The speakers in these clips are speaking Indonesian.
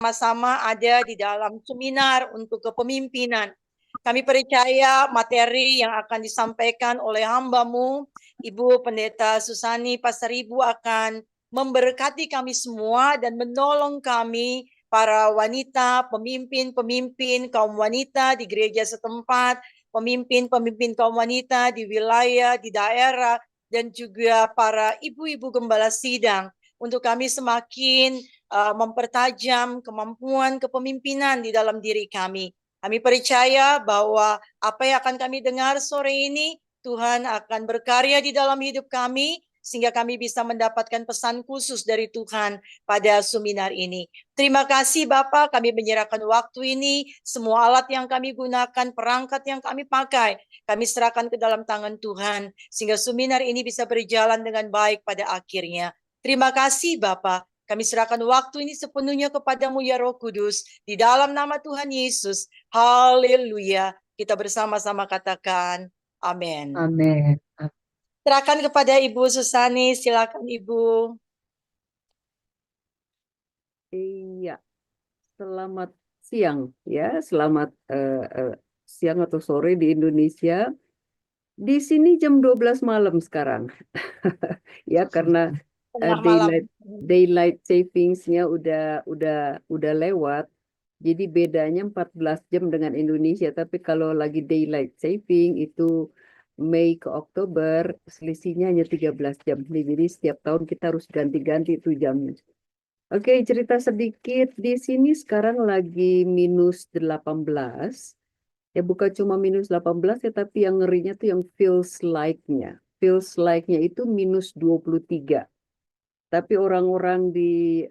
sama-sama ada di dalam seminar untuk kepemimpinan. Kami percaya materi yang akan disampaikan oleh hamba-Mu, Ibu Pendeta Susani Pasaribu, akan memberkati kami semua dan menolong kami, para wanita, pemimpin-pemimpin kaum wanita di gereja setempat, pemimpin-pemimpin kaum wanita di wilayah, di daerah, dan juga para ibu-ibu gembala sidang, untuk kami semakin mempertajam kemampuan kepemimpinan di dalam diri kami. Kami percaya bahwa apa yang akan kami dengar sore ini, Tuhan akan berkarya di dalam hidup kami, sehingga kami bisa mendapatkan pesan khusus dari Tuhan pada seminar ini. Terima kasih Bapak, kami menyerahkan waktu ini, semua alat yang kami gunakan, perangkat yang kami pakai, kami serahkan ke dalam tangan Tuhan, sehingga seminar ini bisa berjalan dengan baik pada akhirnya. Terima kasih Bapak. Kami serahkan waktu ini sepenuhnya kepadamu ya Roh Kudus. Di dalam nama Tuhan Yesus. Haleluya. Kita bersama-sama katakan amin. Amin. Serahkan kepada Ibu Susani. Silakan Ibu. Iya, selamat siang ya, selamat siang atau sore di Indonesia. Di sini jam 12 malam sekarang. Ya, karena Tengah malam. daylight savings-nya udah lewat. Jadi bedanya 14 jam dengan Indonesia, tapi kalau lagi daylight saving itu Mei ke Oktober, selisihnya hanya 13 jam. Jadi setiap tahun kita harus ganti-ganti itu jamnya. Oke, cerita sedikit. Di sini sekarang lagi minus 18. Ya bukan cuma minus 18 ya, tapi yang ngerinya tuh yang feels like-nya. Feels like-nya itu minus 23. Tapi orang-orang di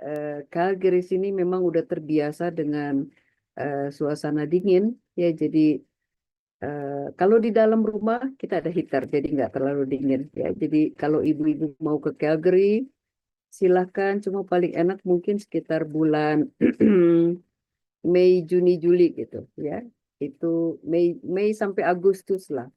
Calgary sini memang udah terbiasa dengan suasana dingin. Ya, jadi kalau di dalam rumah kita ada heater, jadi nggak terlalu dingin. Ya, jadi kalau ibu-ibu mau ke Calgary, silahkan. Cuma paling enak mungkin sekitar bulan Mei, Juni, Juli gitu ya. Itu Mei sampai Agustus lah.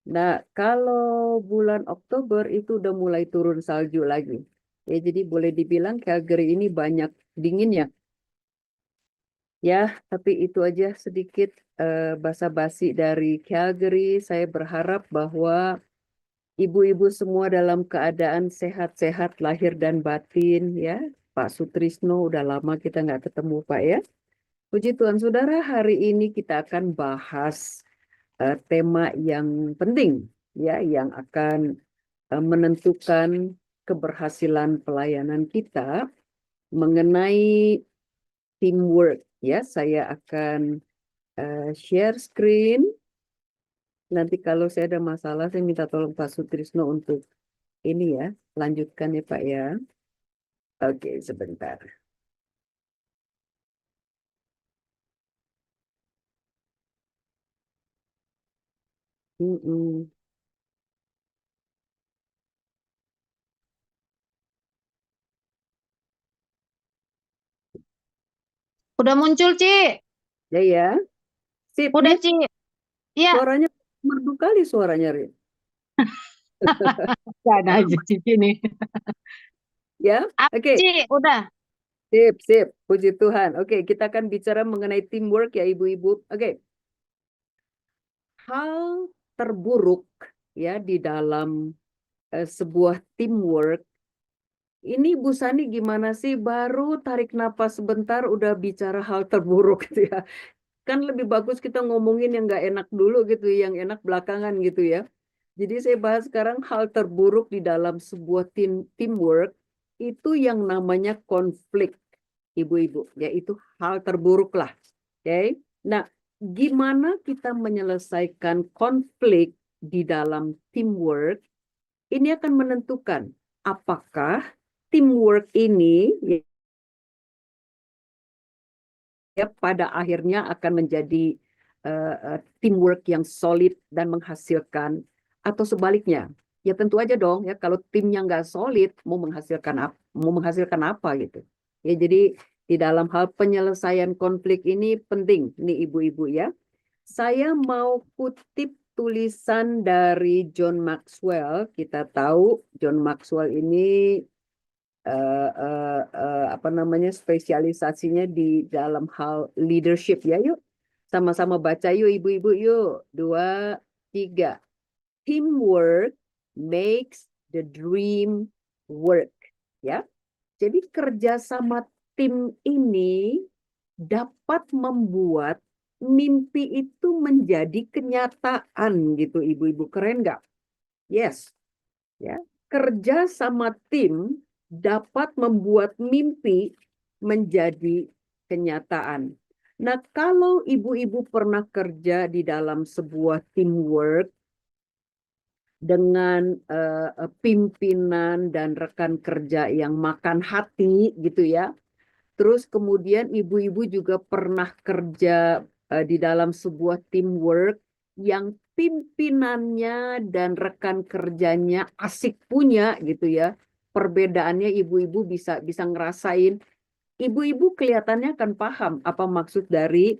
Nah, kalau bulan Oktober itu udah mulai turun salju lagi. Ya, jadi boleh dibilang Calgary ini banyak dinginnya. Ya, tapi itu aja sedikit basa-basi dari Calgary. Saya berharap bahwa ibu-ibu semua dalam keadaan sehat-sehat lahir dan batin ya. Pak Sutrisno udah lama kita nggak ketemu Pak ya. Puji Tuhan Saudara, hari ini kita akan bahas tema yang penting ya, yang akan menentukan keberhasilan pelayanan kita mengenai teamwork ya. Saya akan share screen. Nanti kalau saya ada masalah saya minta tolong Pak Sutrisno untuk ini ya, lanjutkan ya Pak ya. Oke, sebentar. Mm-mm. Udah muncul, Ci. Ya ya, sip Udah, nih. Ci. Iya. Suaranya merdu kali suaranya Rin. Ada aja di sini. Ya, Apa, oke. Ci? Udah. Sip, sip. Puji Tuhan. Oke, kita akan bicara mengenai teamwork ya ibu-ibu. Oke. Hal terburuk ya di dalam sebuah teamwork. Ini Bu Sani gimana sih? Baru tarik napas sebentar udah bicara hal terburuk gitu ya. Kan lebih bagus kita ngomongin yang nggak enak dulu gitu, yang enak belakangan gitu ya. Jadi saya bahas sekarang hal terburuk di dalam sebuah teamwork itu yang namanya konflik, ibu-ibu. Yaitu hal terburuk lah. Oke. Nah, gimana kita menyelesaikan konflik di dalam teamwork? Ini akan menentukan apakah teamwork ini ya pada akhirnya akan menjadi teamwork yang solid dan menghasilkan, atau sebaliknya. Ya tentu aja dong ya, kalau timnya nggak solid mau menghasilkan apa gitu. Ya jadi di dalam hal penyelesaian konflik ini penting nih ibu-ibu ya. Saya mau kutip tulisan dari John Maxwell. Kita tahu John Maxwell ini apa namanya spesialisasinya di dalam hal leadership ya. Yuk sama-sama baca yuk ibu-ibu yuk. 2, 3. Teamwork makes the dream work. Ya. Jadi kerja sama tim ini dapat membuat mimpi itu menjadi kenyataan gitu ibu-ibu. Keren nggak? Yes. Ya. Kerja sama tim dapat membuat mimpi menjadi kenyataan. Nah, kalau ibu-ibu pernah kerja di dalam sebuah teamwork dengan pimpinan dan rekan kerja yang makan hati gitu ya. Terus kemudian ibu-ibu juga pernah kerja di dalam sebuah teamwork yang pimpinannya dan rekan kerjanya asik punya gitu ya. Perbedaannya ibu-ibu bisa ngerasain. Ibu-ibu kelihatannya akan paham apa maksud dari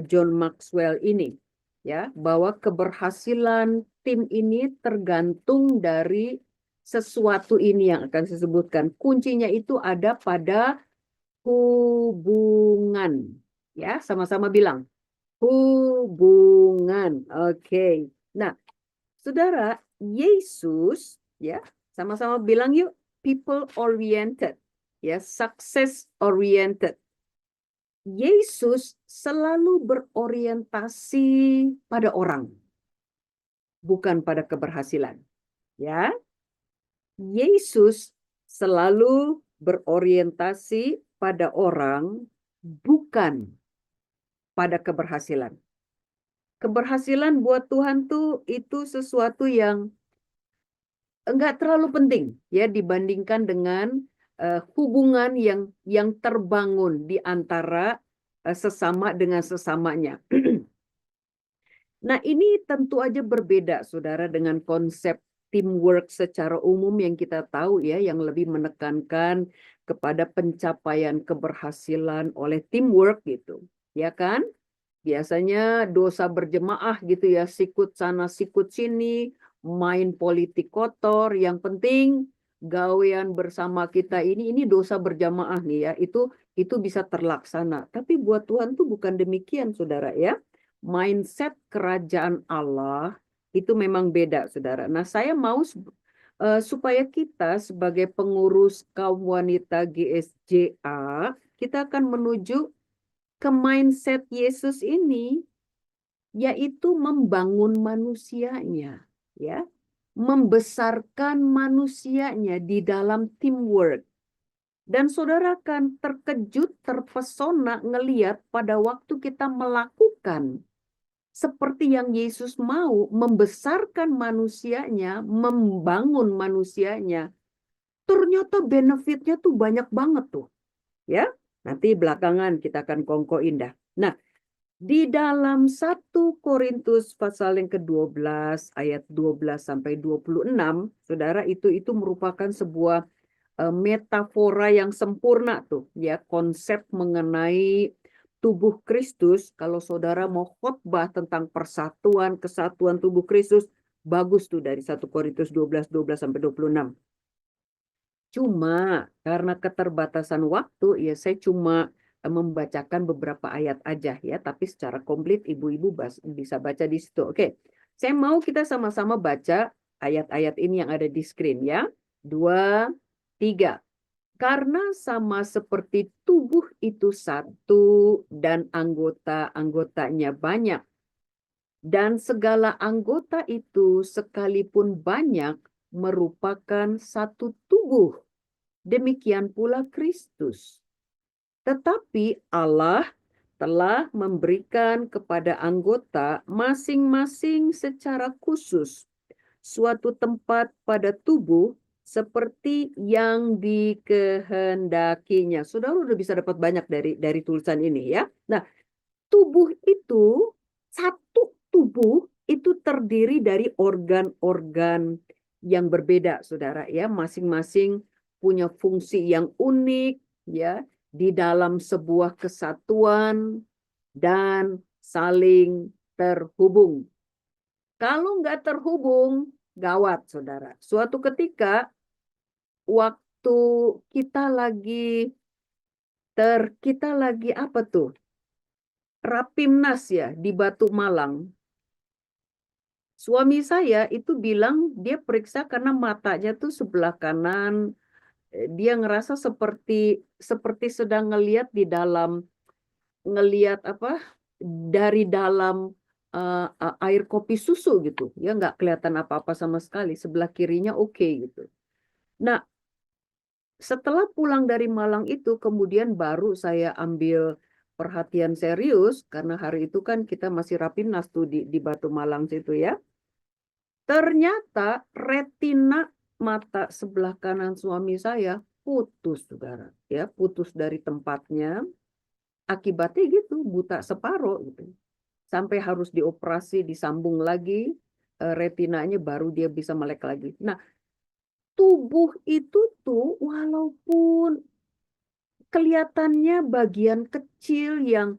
John Maxwell ini. Ya, bahwa keberhasilan tim ini tergantung dari sesuatu ini yang akan saya sebutkan. Kuncinya itu ada pada hubungan. Ya, sama-sama bilang. Hubungan. Oke. Nah, Saudara, Yesus ya, sama-sama bilang yuk, people oriented. Ya, success oriented. Yesus selalu berorientasi pada orang, bukan pada keberhasilan. Ya, Yesus selalu berorientasi pada orang, bukan pada keberhasilan. Keberhasilan buat Tuhan tuh itu sesuatu yang enggak terlalu penting ya dibandingkan dengan hubungan yang terbangun di antara sesama dengan sesamanya. Nah, ini tentu aja berbeda, Saudara, dengan konsep teamwork secara umum yang kita tahu ya, yang lebih menekankan kepada pencapaian keberhasilan oleh teamwork gitu. Ya kan? Biasanya dosa berjemaah gitu ya, sikut sana, sikut sini, main politik kotor, yang penting gawean bersama kita ini dosa berjamaah nih ya, itu bisa terlaksana. Tapi buat Tuhan tuh bukan demikian, Saudara ya. Mindset kerajaan Allah itu memang beda, Saudara. Nah, saya mau supaya kita sebagai pengurus kaum wanita GSJA, kita akan menuju ke mindset Yesus ini, yaitu membangun manusianya, ya, membesarkan manusianya di dalam teamwork. Dan saudara akan terkejut, terpesona ngeliat pada waktu kita melakukan seperti yang Yesus mau, membesarkan manusianya, membangun manusianya. Ternyata benefitnya tuh banyak banget tuh, ya. Nanti belakangan kita akan kongkoin dah. Nah, di dalam 1 Korintus pasal yang ke-12 ayat 12 sampai 26, Saudara, itu merupakan sebuah metafora yang sempurna tuh ya, konsep mengenai tubuh Kristus. Kalau Saudara mau khotbah tentang persatuan, kesatuan tubuh Kristus, bagus tuh dari 1 Korintus 12 sampai 26. Cuma karena keterbatasan waktu ya saya cuma membacakan beberapa ayat aja ya, tapi secara komplit ibu-ibu bisa baca di situ. Oke, saya mau kita sama-sama baca ayat-ayat ini yang ada di screen ya. 2, 3. Karena sama seperti tubuh itu satu dan anggota-anggotanya banyak. Dan segala anggota itu sekalipun banyak merupakan satu tubuh. Demikian pula Kristus. Tetapi Allah telah memberikan kepada anggota masing-masing secara khusus suatu tempat pada tubuh seperti yang dikehendakinya. Saudara udah bisa dapat banyak dari tulisan ini ya. Nah, tubuh itu, satu tubuh itu terdiri dari organ-organ yang berbeda, Saudara ya. Masing-masing punya fungsi yang unik ya di dalam sebuah kesatuan dan saling terhubung. Kalau nggak terhubung, gawat, Saudara. Suatu ketika, waktu kita lagi apa tuh? Rapimnas ya di Batu Malang. Suami saya itu bilang dia periksa karena matanya tuh sebelah kanan. Dia ngerasa seperti sedang ngelihat apa dari dalam air kopi susu gitu. Ya nggak kelihatan apa-apa sama sekali. Sebelah kirinya oke gitu. Nah, setelah pulang dari Malang itu kemudian baru saya ambil perhatian serius karena hari itu kan kita masih Rapimnas tuh di Batu Malang situ ya. Ternyata retina mata sebelah kanan suami saya putus, saudara. Ya, putus dari tempatnya. Akibatnya gitu, buta separuh gitu. Sampai harus dioperasi, disambung lagi retinanya baru dia bisa melek lagi. Nah, tubuh itu tuh walaupun kelihatannya bagian kecil yang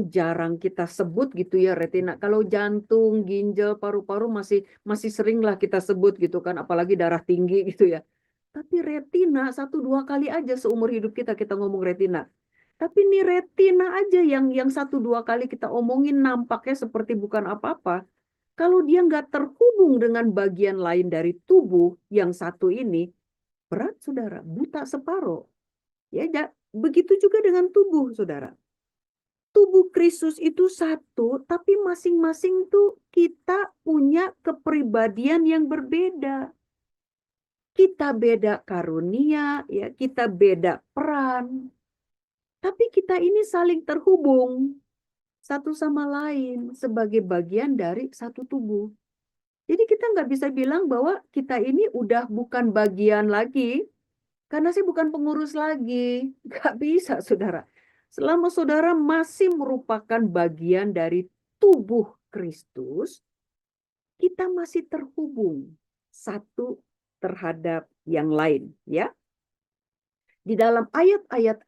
jarang kita sebut gitu ya retina. Kalau jantung, ginjal, paru-paru masih sering lah kita sebut gitu kan, apalagi darah tinggi gitu ya. Tapi retina 1-2 kali aja seumur hidup kita ngomong retina. Tapi ini retina aja yang 1-2 kali kita omongin nampaknya seperti bukan apa-apa. Kalau dia nggak terhubung dengan bagian lain dari tubuh yang satu ini, berat saudara, buta separuh. Ya, begitu juga dengan tubuh, saudara. Tubuh Kristus itu satu, tapi masing-masing tuh kita punya kepribadian yang berbeda. Kita beda karunia, ya, kita beda peran. Tapi kita ini saling terhubung satu sama lain sebagai bagian dari satu tubuh. Jadi kita nggak bisa bilang bahwa kita ini udah bukan bagian lagi, karena saya bukan pengurus lagi. Nggak bisa, saudara. Selama saudara masih merupakan bagian dari tubuh Kristus, kita masih terhubung satu terhadap yang lain, ya. Di dalam ayat-ayat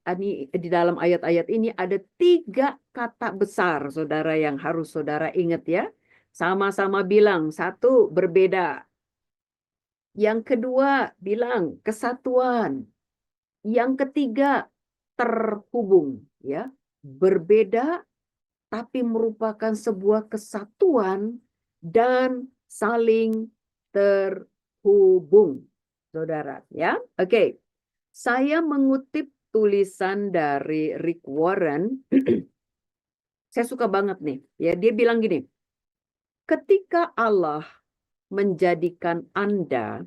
ini ada 3 kata besar, saudara, yang harus saudara ingat ya. Sama-sama bilang, 1, berbeda. Yang kedua, bilang kesatuan. Yang ketiga, terhubung, ya. Berbeda tapi merupakan sebuah kesatuan dan saling terhubung, saudara, ya. Oke. Saya mengutip tulisan dari Rick Warren. Saya suka banget nih, ya. Dia bilang gini, ketika Allah menjadikan Anda,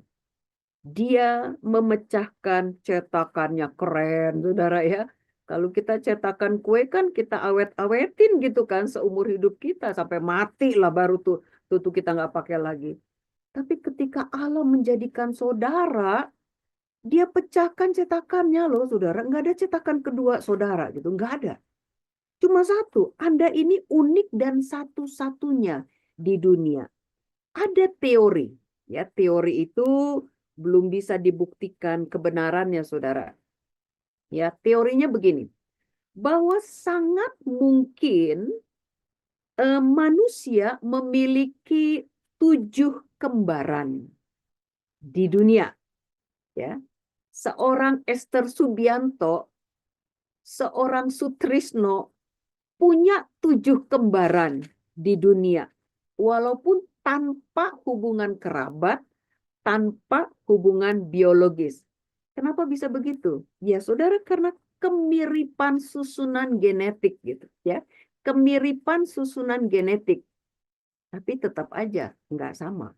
dia memecahkan cetakannya, keren, saudara ya. Kalau kita cetakan kue kan kita awet-awetin gitu kan seumur hidup kita sampai mati lah baru tuh kita nggak pakai lagi. Tapi ketika Allah menjadikan saudara, dia pecahkan cetakannya loh, saudara. Nggak ada cetakan kedua saudara gitu, nggak ada. Cuma satu, Anda ini unik dan satu-satunya di dunia. Ada teori, ya, teori itu belum bisa dibuktikan kebenarannya, saudara. Ya, teorinya begini, bahwa sangat mungkin manusia memiliki 7 kembaran di dunia, ya. Seorang Esther Subianto, seorang Sutrisno punya 7 kembaran di dunia, walaupun tanpa hubungan kerabat, tanpa hubungan biologis. Kenapa bisa begitu? Ya, saudara, karena kemiripan susunan genetik gitu, ya. Kemiripan susunan genetik. Tapi tetap aja nggak sama.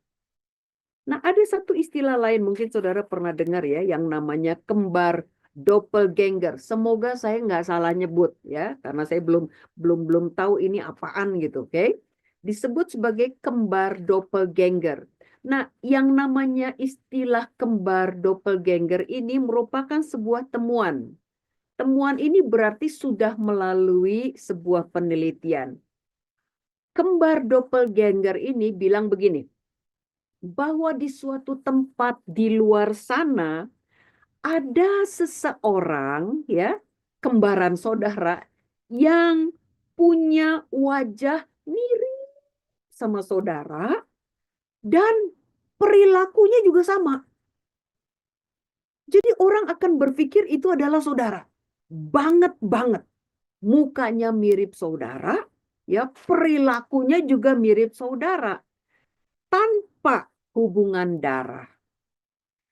Nah, ada satu istilah lain mungkin saudara pernah dengar ya, yang namanya kembar doppelganger. Semoga saya nggak salah nyebut ya, karena saya belum tahu ini apaan gitu, oke? Disebut sebagai kembar doppelganger. Nah, yang namanya istilah kembar doppelganger ini merupakan sebuah temuan. Temuan ini berarti sudah melalui sebuah penelitian. Kembar doppelganger ini bilang begini, bahwa di suatu tempat di luar sana ada seseorang, ya, kembaran saudara yang punya wajah mirip sama saudara dan perilakunya juga sama. Jadi orang akan berpikir itu adalah saudara. Banget. Mukanya mirip saudara, ya, perilakunya juga mirip saudara. Tanpa hubungan darah.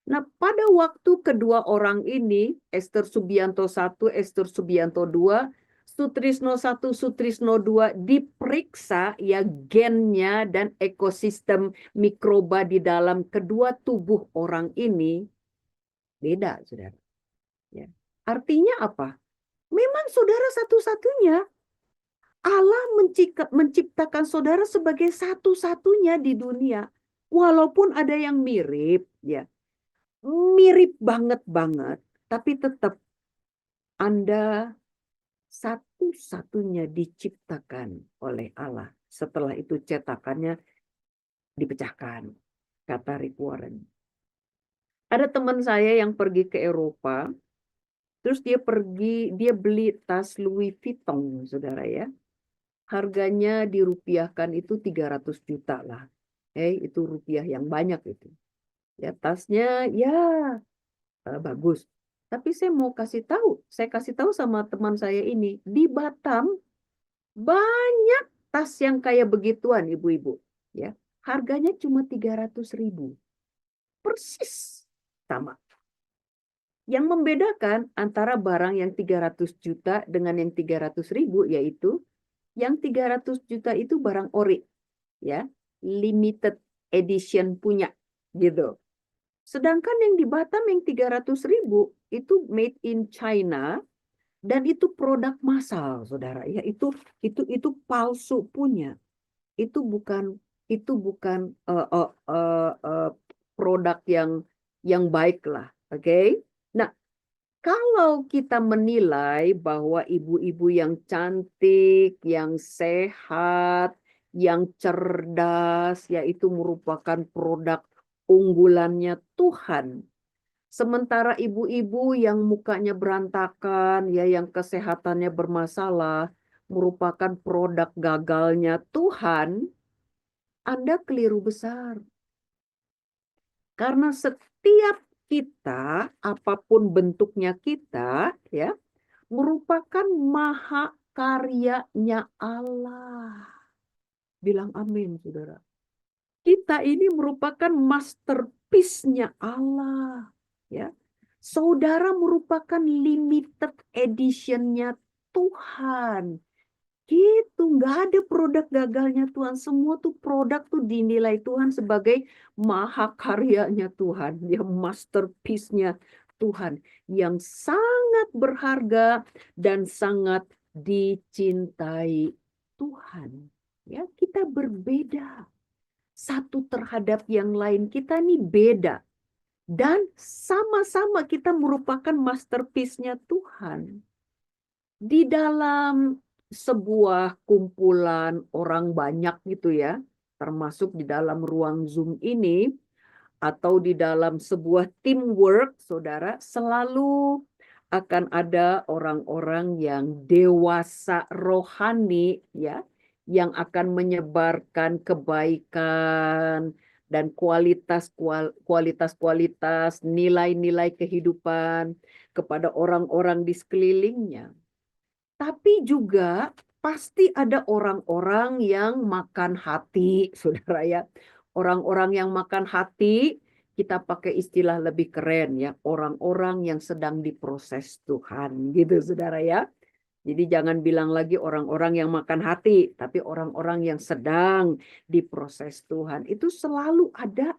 Nah, pada waktu kedua orang ini, Esther Subianto 1, Esther Subianto 2, Sutrisno 1, Sutrisno 2 diperiksa ya gennya dan ekosistem mikroba di dalam kedua tubuh orang ini beda, saudara. Ya. Artinya apa? Memang saudara satu-satunya. Allah menciptakan saudara sebagai satu-satunya di dunia. Walaupun ada yang mirip, ya. Mirip banget, tapi tetap Anda satu-satunya diciptakan oleh Allah. Setelah itu cetakannya dipecahkan, kata Rick Warren. Ada teman saya yang pergi ke Eropa, terus dia beli tas Louis Vuitton, saudara ya. Harganya dirupiahkan itu 300 juta lah. Itu rupiah yang banyak itu. Ya, tasnya ya bagus. Tapi saya kasih tahu sama teman saya ini, di Batam banyak tas yang kayak begituan, ibu-ibu. Ya, harganya cuma 300.000. Persis sama. Yang membedakan antara barang yang 300 juta dengan yang 300.000 yaitu yang 300 juta itu barang ori, ya, limited edition punya, gitu. Sedangkan yang di Batam yang 300.000 itu made in China dan itu produk massal, saudara. Ya, itu palsu punya. Itu bukan produk yang baik lah, oke? Nah, kalau kita menilai bahwa ibu-ibu yang cantik, yang sehat, yang cerdas, yaitu merupakan produk unggulannya Tuhan. Sementara ibu-ibu yang mukanya berantakan, ya, yang kesehatannya bermasalah, merupakan produk gagalnya Tuhan, Anda keliru besar. Karena setiap kita, apapun bentuknya kita, ya, merupakan maha karyanya Allah. Bilang amin, saudara. Kita ini merupakan masterpiece-nya Allah. Ya. Saudara merupakan limited edition-nya Tuhan. Gitu, nggak ada produk gagalnya Tuhan. Semua tuh produk tuh dinilai Tuhan sebagai maha karyanya Tuhan. Ya, masterpiece-nya Tuhan. Yang sangat berharga dan sangat dicintai Tuhan. Ya, kita berbeda. Satu terhadap yang lain. Kita nih beda. Dan sama-sama kita merupakan masterpiece-nya Tuhan. Di dalam sebuah kumpulan orang banyak gitu ya, termasuk di dalam ruang Zoom ini, atau di dalam sebuah teamwork, saudara, selalu akan ada orang-orang yang dewasa rohani, ya, yang akan menyebarkan kebaikan dan kualitas nilai-nilai kehidupan kepada orang-orang di sekelilingnya. Tapi juga pasti ada orang-orang yang makan hati, saudara ya. Orang-orang yang makan hati, kita pakai istilah lebih keren ya. Orang-orang yang sedang diproses Tuhan, gitu saudara ya. Jadi jangan bilang lagi orang-orang yang makan hati, tapi orang-orang yang sedang diproses Tuhan. Itu selalu ada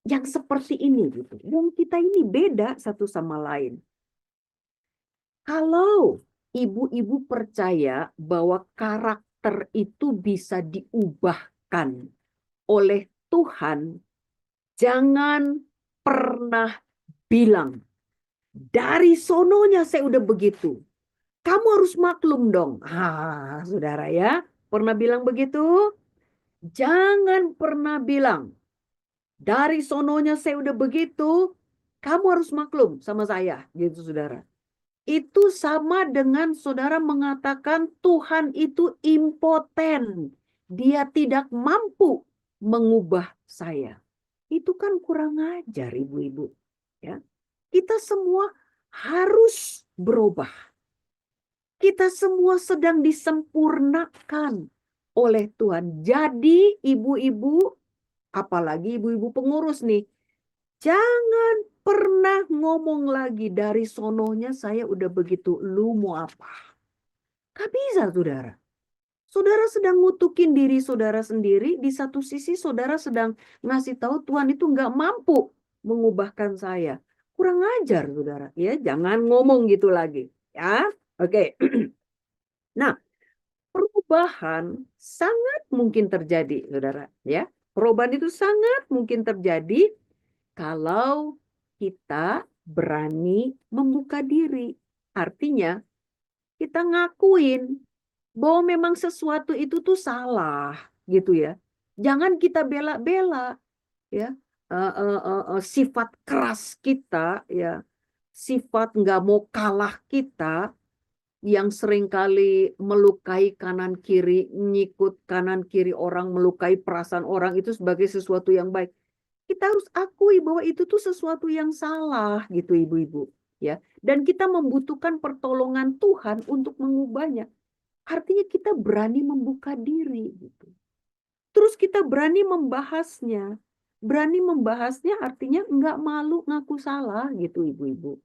yang seperti ini gitu. Yang kita ini beda satu sama lain. Kalau ibu-ibu percaya bahwa karakter itu bisa diubahkan oleh Tuhan, jangan pernah bilang, dari sononya saya udah begitu. Kamu harus maklum dong. Saudara ya, pernah bilang begitu? Jangan pernah bilang, dari sononya saya udah begitu, kamu harus maklum sama saya. Gitu saudara. Itu sama dengan saudara mengatakan Tuhan itu impoten. Dia tidak mampu mengubah saya. Itu kan kurang ajar ibu-ibu. Ya. Kita semua harus berubah. Kita semua sedang disempurnakan oleh Tuhan. Jadi ibu-ibu, apalagi ibu-ibu pengurus nih, jangan pernah ngomong lagi dari sononya saya udah begitu, lu mau apa? Gak bisa, saudara. Saudara sedang ngutukin diri saudara sendiri, di satu sisi saudara sedang ngasih tahu Tuhan itu nggak mampu mengubahkan saya. Kurang ajar, saudara. Ya, jangan ngomong gitu lagi. Ya, oke. Nah, perubahan sangat mungkin terjadi, saudara. Ya, perubahan itu sangat mungkin terjadi kalau kita berani membuka diri. Artinya, kita ngakuin bahwa memang sesuatu itu tuh salah, gitu ya. Jangan kita bela-bela, ya. Sifat keras kita, ya. Sifat nggak mau kalah kita, yang seringkali melukai kanan kiri, nyikut kanan kiri orang, melukai perasaan orang itu sebagai sesuatu yang baik. Kita harus akui bahwa itu tuh sesuatu yang salah gitu ibu-ibu, ya. Dan kita membutuhkan pertolongan Tuhan untuk mengubahnya. Artinya kita berani membuka diri gitu. Terus kita berani membahasnya. Berani membahasnya artinya nggak malu ngaku salah gitu ibu-ibu.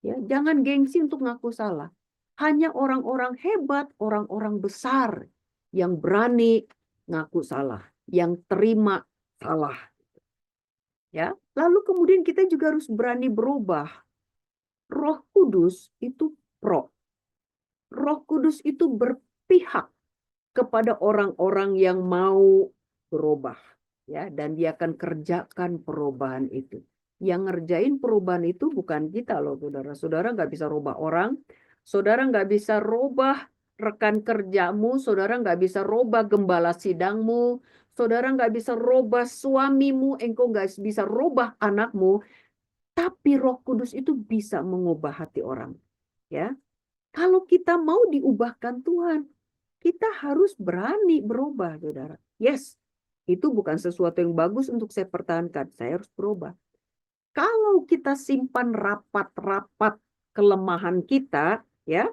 Ya, jangan gengsi untuk ngaku salah. Hanya orang-orang hebat, orang-orang besar yang berani ngaku salah, yang terima salah. Ya, lalu kemudian kita juga harus berani berubah. Roh Kudus itu pro. Roh Kudus itu berpihak kepada orang-orang yang mau berubah, ya, dan dia akan kerjakan perubahan itu. Yang ngerjain perubahan itu bukan kita loh, saudara. Saudara nggak bisa rubah orang, saudara nggak bisa rubah rekan kerjamu, saudara nggak bisa rubah gembala sidangmu, saudara nggak bisa rubah suamimu, engkau nggak bisa rubah anakmu, tapi Roh Kudus itu bisa mengubah hati orang, ya. Kalau kita mau diubahkan Tuhan, kita harus berani berubah, saudara. Yes, itu bukan sesuatu yang bagus untuk saya pertahankan. Saya harus berubah. Kalau kita simpan rapat-rapat kelemahan kita, ya,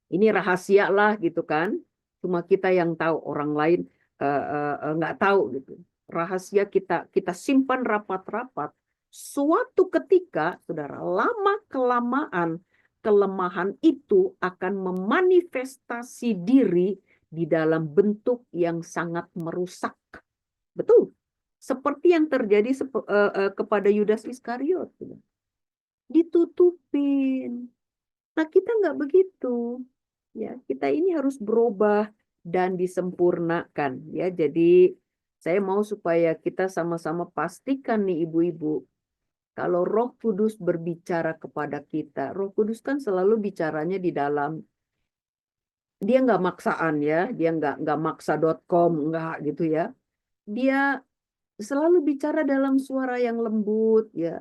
ini rahasia lah gitu kan. Cuma kita yang tahu, orang lain nggak tahu gitu. Rahasia kita simpan rapat-rapat. Suatu ketika, saudara, lama-kelamaan kelemahan itu akan memanifestasi diri di dalam bentuk yang sangat merusak. Betul. Seperti yang terjadi kepada Yudas Iskariot. Ditutupin. Nah, kita nggak begitu. Ya, kita ini harus berubah dan disempurnakan. Ya, jadi saya mau supaya kita sama-sama pastikan nih ibu-ibu, kalau Roh Kudus berbicara kepada kita, Roh Kudus kan selalu bicaranya di dalam, dia nggak maksaan ya, dia nggak maksa.com, nggak gitu ya. Dia selalu bicara dalam suara yang lembut ya.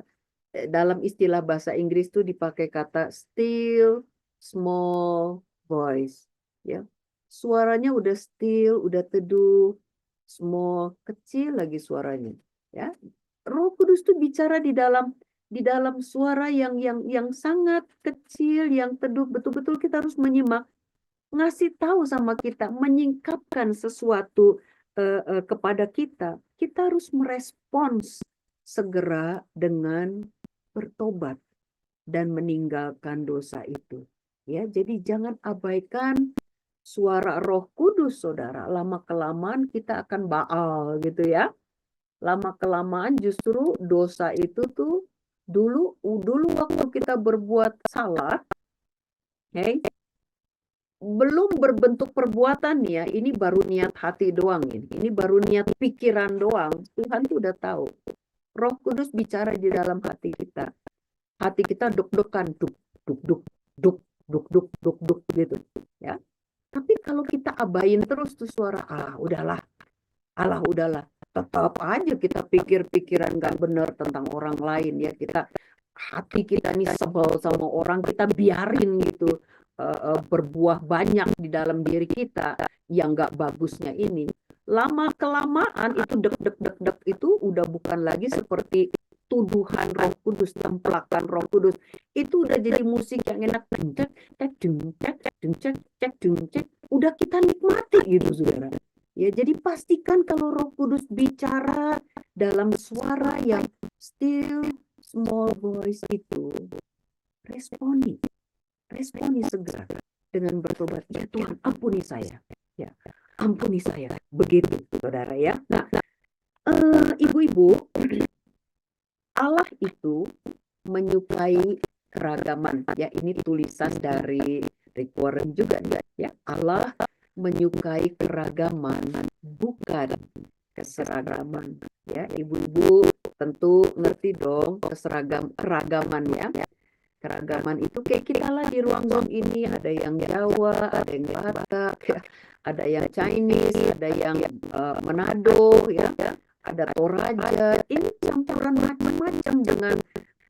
Dalam istilah bahasa Inggris tuh dipakai kata still small voice ya. Suaranya udah still, udah teduh, small, kecil lagi suaranya ya. Roh Kudus tuh bicara di dalam suara yang sangat kecil, yang teduh. Betul-betul kita harus menyimak, ngasih tahu sama kita, menyingkapkan sesuatu kepada kita. Kita harus merespons segera dengan bertobat dan meninggalkan dosa itu. Ya, jadi jangan abaikan suara Roh Kudus, saudara. Lama-kelamaan kita akan baal gitu ya. Lama-kelamaan justru dosa itu tuh dulu waktu kita berbuat salah, okay, belum berbentuk perbuatan ya, ini baru niat hati doang ini baru niat pikiran doang. Tuhan tuh udah tahu. Roh Kudus bicara di dalam hati kita. Hati kita duk-dukan, duk duk duk duk duk duk duk duk gitu ya. Tapi kalau kita abain terus tuh suara, udahlah, tetap aja kita pikir-pikiran nggak benar tentang orang lain ya. Hati kita nih sebel sama orang, kita biarin gitu berbuah banyak di dalam diri kita yang nggak bagusnya ini. Lama-kelamaan itu dek itu udah bukan lagi seperti tuduhan Roh Kudus, templakan Roh Kudus, itu udah jadi musik yang enak, cek cek dung cek cek dung cek cek dung cek, udah kita nikmati gitu saudara. Ya, jadi pastikan kalau Roh Kudus bicara dalam suara yang still small voice itu, responi segera dengan bertobat. Ya Tuhan, ampuni saya. Ya, ampuni saya. Begitu, saudara ya. Nah, ibu-ibu, Allah itu menyukai keragaman. Ya, ini tulisan dari Rick Warren juga ya. Allah menyukai keragaman, bukan keseragaman. Ya, ibu-ibu tentu ngerti dong keragaman ya. Keragaman itu kayak kita lah di ruang Zoom ini, ada yang Jawa, ada yang Batak, ya, ada yang Chinese, ada yang Manado, ya, ada Toraja. Ini campuran macam-macam dengan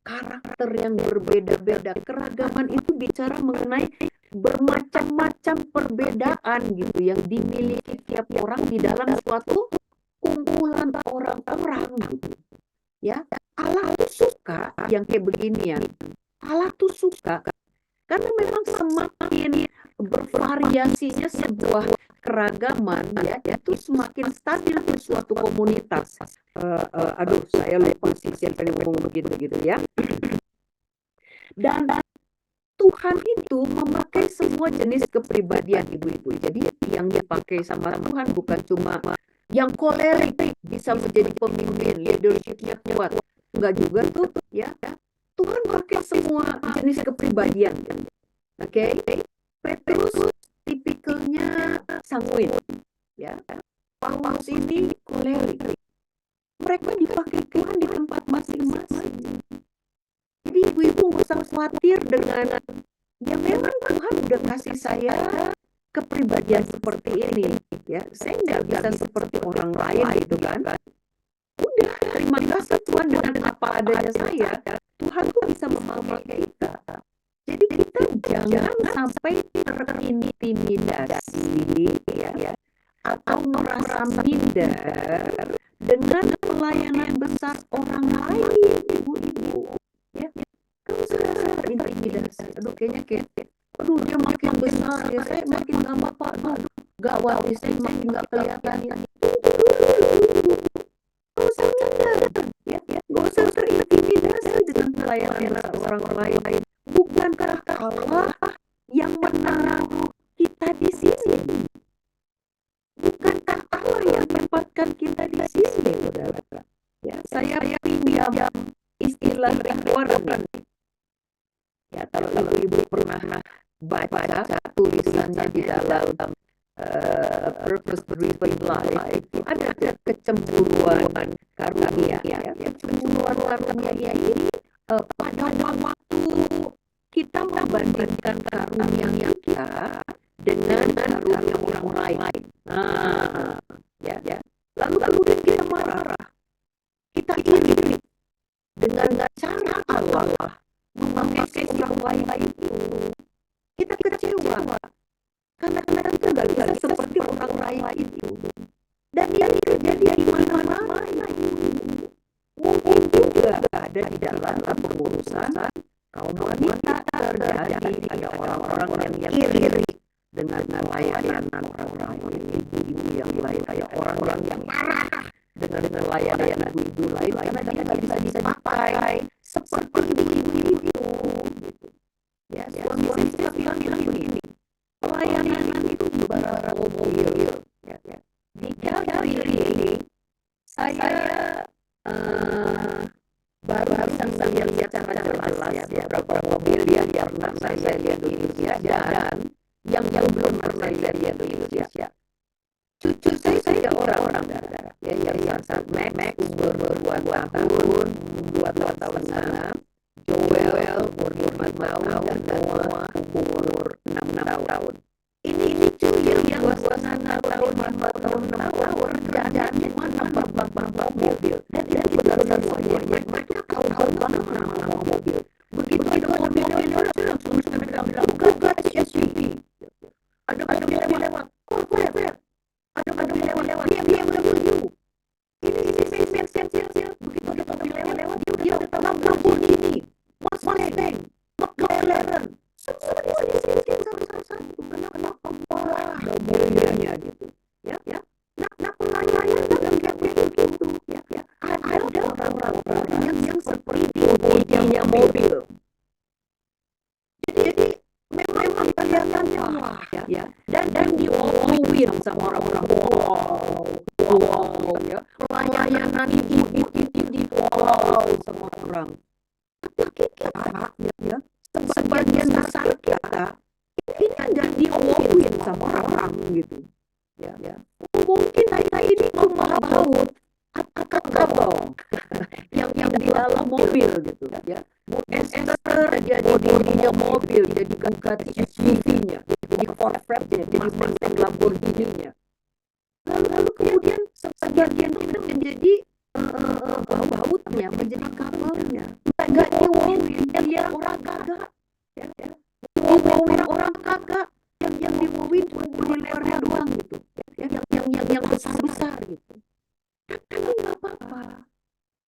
karakter yang berbeda-beda. Keragaman itu bicara mengenai bermacam-macam perbedaan gitu yang dimiliki tiap orang di dalam suatu kumpulan orang-orang gitu. Ya, Allah tuh suka yang kayak beginian. Allah tuh suka karena memang semakin bervariasinya sebuah keragaman ya, itu semakin stabil di suatu komunitas. Aduh, saya lupa sih siapa yang ngomong begitu gitu ya. Dan Tuhan itu memakai semua jenis kepribadian ibu-ibu. Jadi yang dipakai sama Tuhan bukan cuma yang kolerik bisa menjadi pemimpin, leadership-nya kuat. Enggak juga tuh ya. Tuhan pakai semua jenis kepribadian. Oke. Petrus tipikalnya sanguin. Ya. Paulus ini kolerik. Mereka dipakai Tuhan di tempat masing-masing. Jadi ibu-ibu nggak usah khawatir dengan ya memang Tuhan udah kasih saya kepribadian seperti ini. Ya, saya nggak bisa seperti orang lain gitu kan. Udah, terima kasih Tuhan dengan apa adanya saya. Tuhan tuh bisa memakai kita. Jadi kita jangan sampai terintimidasi ya, atau merasa minder dengan pelayanan besar orang lain, ibu-ibu. Ya, kalau saya terintimidasi, aduh kayaknya aduh dia makin besar ya, saya makin gak apa-apa, aduh gawat saya makin gak kelihatan. Gak usah minder, ya, gak usah terintimidasi dengan pelayanan orang lain. Bukankah Allah yang menaruh kita di sini? Bukankah Allah yang menempatkan kita di sini, saudara? Ya, saya pinjam istilah Rick Warren. Ya, kalau ibu pernah baca tulisannya di dalam Purpose Driven Life, itu ada kecemburuan karunia. Ya, kecemburuan karunia ini pada waktu kita membandingkan karunia kita dengan karunia orang lain. Nah, ya. Lalu kemudian kita marah, kita iri dengan cara Allah memakai orang lain itu. Kita kecewa karena kita nggak bisa seperti orang lain itu. Dan yang terjadi di mana-mana. Mungkin juga ada di dalam pengurusan kaum wanita terjadi ada orang-orang yang iri dengan pelayanan orang-orang ibu-ibu yang lain, ada orang-orang yang marah dengan pelayanan ibu-ibu lain karena dia nggak bisa dipakai seperti ibu-ibu itu. Ya, suami saya bilang begini, pelayanan itu ibarat mobil. Ya. Di kali ini saya baru bisa melihat secara jelas ya beberapa mobil yang pernah saya lihat di Indonesia dan yang belum pernah saya lihat di Indonesia. Cucu saya orang-orang ya yang Max umur 2 tahun sana, Joel umur 5 tahun dan Noah umur 6 tahun. Ini cucu yang 2 tahun 5 tahun 6 tahun kerjaan cuma nambah mobil sama orang-orang, wow, ya, pelayanan ibu itu di wow sama orang. Tapi kita, ya, sebagian besar kita ini nggak diomongin sama orang gitu, ya. Mungkin kita ini cuma baut atau kabel yang di dalam mobil gitu, ya. Esther jadi bodinya mobil, jadi Bugatti SUV-nya, jadi Corvette-nya, jadi Mustang Lamborghini-nya. Lalu kemudian sebagian kita menjadi bautnya, menjadi kabelnya. Nggak diomongin, dia orang kagak, ya. Diomongin orang kagak, yang diomongin cuma di luarnya doang gitu, yang besar gitu. Tapi nggak apa-apa.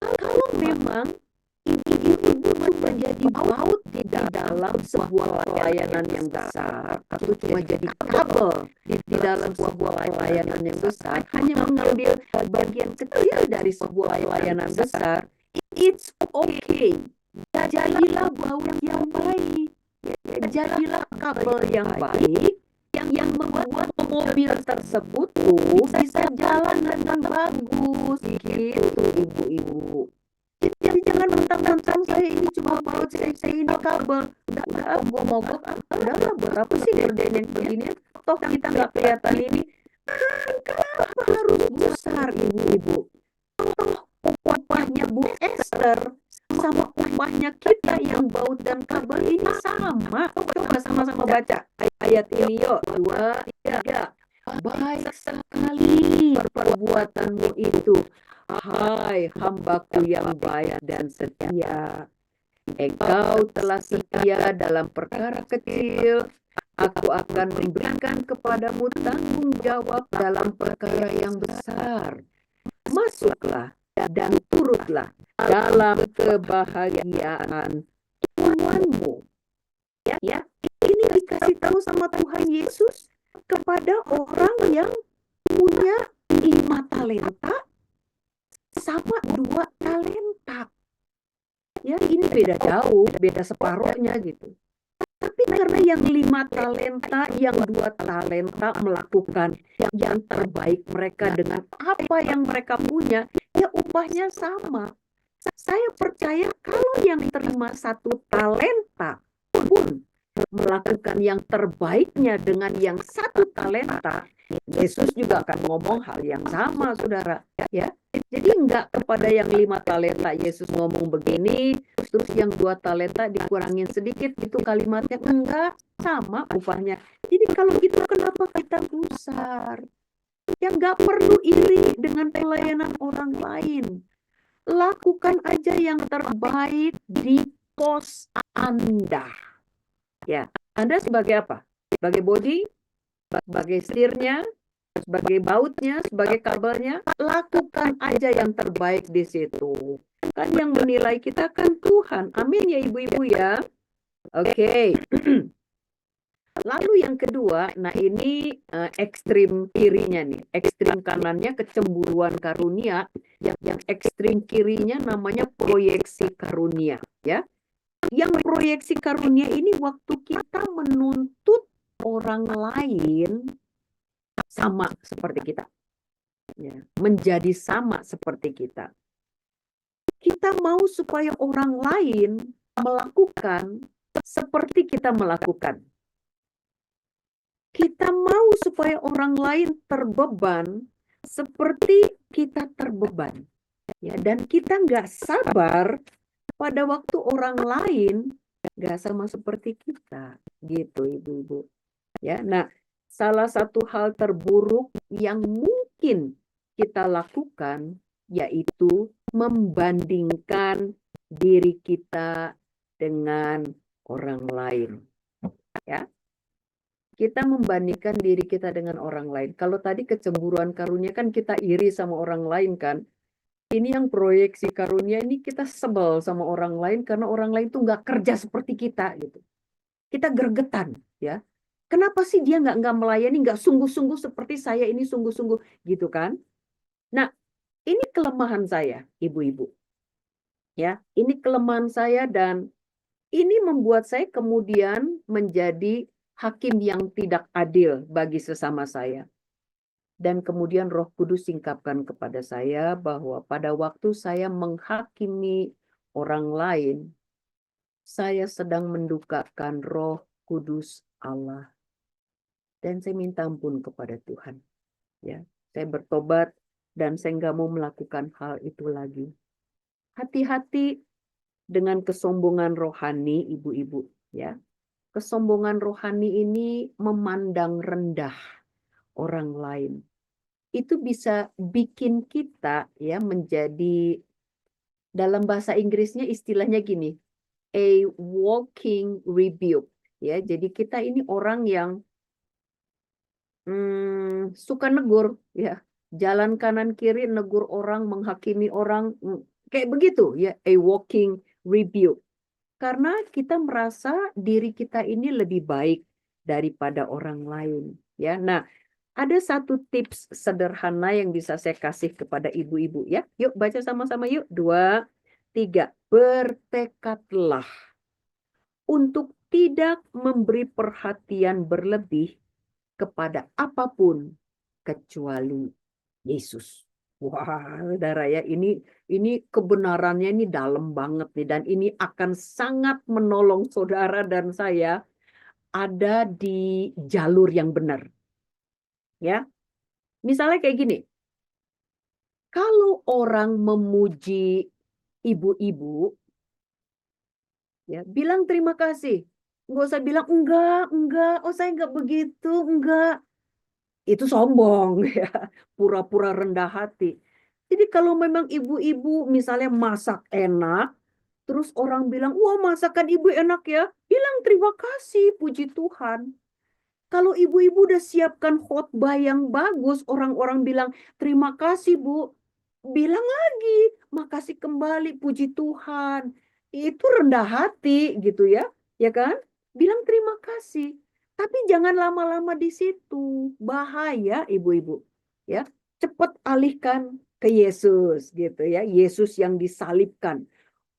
Kalau memang ibu menjadi baut di dalam sebuah pelayanan yang besar, atau cuma jadi kabel di dalam sebuah pelayanan yang besar, hanya mengambil bagian kecil dari sebuah pelayanan besar, it's okay. Jadilah baut yang baik, jadilah kabel yang baik, yang membuat mobil tersebut bisa jalan dengan bagus gitu, ibu-ibu. Jadi jangan mentang-mentang saya ini cuma baut, saya ini kabel. Udah, gua mogok, udahlah, buat apa sih ngerjain yang begini? Toh kita nggak kelihatan ini. Kenapa harus besar, ibu-ibu? Toh upahnya Bu Esther sama upahnya kita yang baut dan kabel ini sama. Coba sama-sama baca ayat ini yuk. 2, 3. Baik sekali perbuatanmu itu, hai hambaku yang baik dan setia. Engkau telah setia dalam perkara kecil, aku akan memberikan kepadamu tanggung jawab dalam perkara yang besar. Masuklah dan turutlah dalam kebahagiaan Tuhanmu. Ya, ini dikasih tahu sama Tuhan Yesus kepada orang yang punya 5 talenta sama 2 talenta. Ya, ini beda jauh, beda separuhnya gitu. Tapi karena yang 5 talenta, yang 2 talenta melakukan yang terbaik mereka dengan apa yang mereka punya, ya upahnya sama. Saya percaya kalau yang terima 1 talenta pun melakukan yang terbaiknya dengan yang 1 talenta, Yesus juga akan ngomong hal yang sama, saudara. Ya, jadi enggak kepada yang 5 talenta Yesus ngomong begini, terus yang 2 talenta dikurangin sedikit itu kalimatnya, enggak, sama upahnya. Jadi kalau gitu kenapa kita gusar? Yang enggak perlu iri dengan pelayanan orang lain. Lakukan aja yang terbaik di pos Anda. Ya, Anda sebagai apa? Sebagai body, sebagai setirnya, sebagai bautnya, sebagai kabelnya, lakukan aja yang terbaik di situ. Kan yang menilai kita kan Tuhan. Amin ya ibu-ibu ya. Oke. Lalu yang kedua, nah ini ekstrim kirinya nih. Ekstrim kanannya kecemburuan karunia, yang ekstrim kirinya namanya proyeksi karunia, ya. Yang proyeksi karunia ini waktu kita menuntut orang lain sama seperti kita, ya, menjadi sama seperti kita. Kita mau supaya orang lain melakukan seperti kita melakukan. Kita mau supaya orang lain terbeban seperti kita terbeban, ya. Dan kita nggak sabar pada waktu orang lain nggak sama seperti kita, gitu ibu-ibu. Ya, nah salah satu hal terburuk yang mungkin kita lakukan yaitu membandingkan diri kita dengan orang lain. Ya, kita membandingkan diri kita dengan orang lain. Kalau tadi kecemburuan karunia kan kita iri sama orang lain kan. Ini yang proyeksi karunia ini kita sebel sama orang lain karena orang lain tuh nggak kerja seperti kita gitu. Kita gregetan, ya. Kenapa sih dia nggak melayani, nggak sungguh-sungguh seperti saya ini sungguh-sungguh gitu kan? Nah, ini kelemahan saya, ibu-ibu. Ya, ini kelemahan saya dan ini membuat saya kemudian menjadi hakim yang tidak adil bagi sesama saya. Dan kemudian Roh Kudus singkapkan kepada saya bahwa pada waktu saya menghakimi orang lain, saya sedang mendukakan Roh Kudus Allah. Dan saya minta ampun kepada Tuhan. Ya, saya bertobat dan saya nggak mau melakukan hal itu lagi. Hati-hati dengan kesombongan rohani, ibu-ibu. Ya, kesombongan rohani ini memandang rendah orang lain. Itu bisa bikin kita ya menjadi, dalam bahasa Inggrisnya istilahnya gini, a walking rebuke. Ya, jadi kita ini orang yang suka negur, ya, jalan kanan kiri negur orang, menghakimi orang, kayak begitu ya, a walking rebuke. Karena kita merasa diri kita ini lebih baik daripada orang lain. Ya, nah, ada satu tips sederhana yang bisa saya kasih kepada ibu-ibu ya. Yuk baca sama-sama yuk. 2, 3. Bertekadlah untuk tidak memberi perhatian berlebih kepada apapun kecuali Yesus. Wah, saudara ya, ini kebenarannya ini dalam banget nih, dan ini akan sangat menolong saudara dan saya ada di jalur yang benar. Ya. Misalnya kayak gini. Kalau orang memuji ibu-ibu, ya, bilang terima kasih. Nggak usah bilang enggak, oh saya enggak begitu, enggak. Itu sombong ya, pura-pura rendah hati. Jadi kalau memang ibu-ibu misalnya masak enak, terus orang bilang, wah masakan ibu enak ya, bilang terima kasih, puji Tuhan. Kalau ibu-ibu udah siapkan khotbah yang bagus, orang-orang bilang terima kasih Bu, bilang lagi makasih kembali, puji Tuhan. Itu rendah hati gitu ya, ya kan? Bilang terima kasih. Tapi jangan lama-lama di situ, bahaya ibu-ibu. Ya, cepat alihkan ke Yesus gitu ya, Yesus yang disalibkan.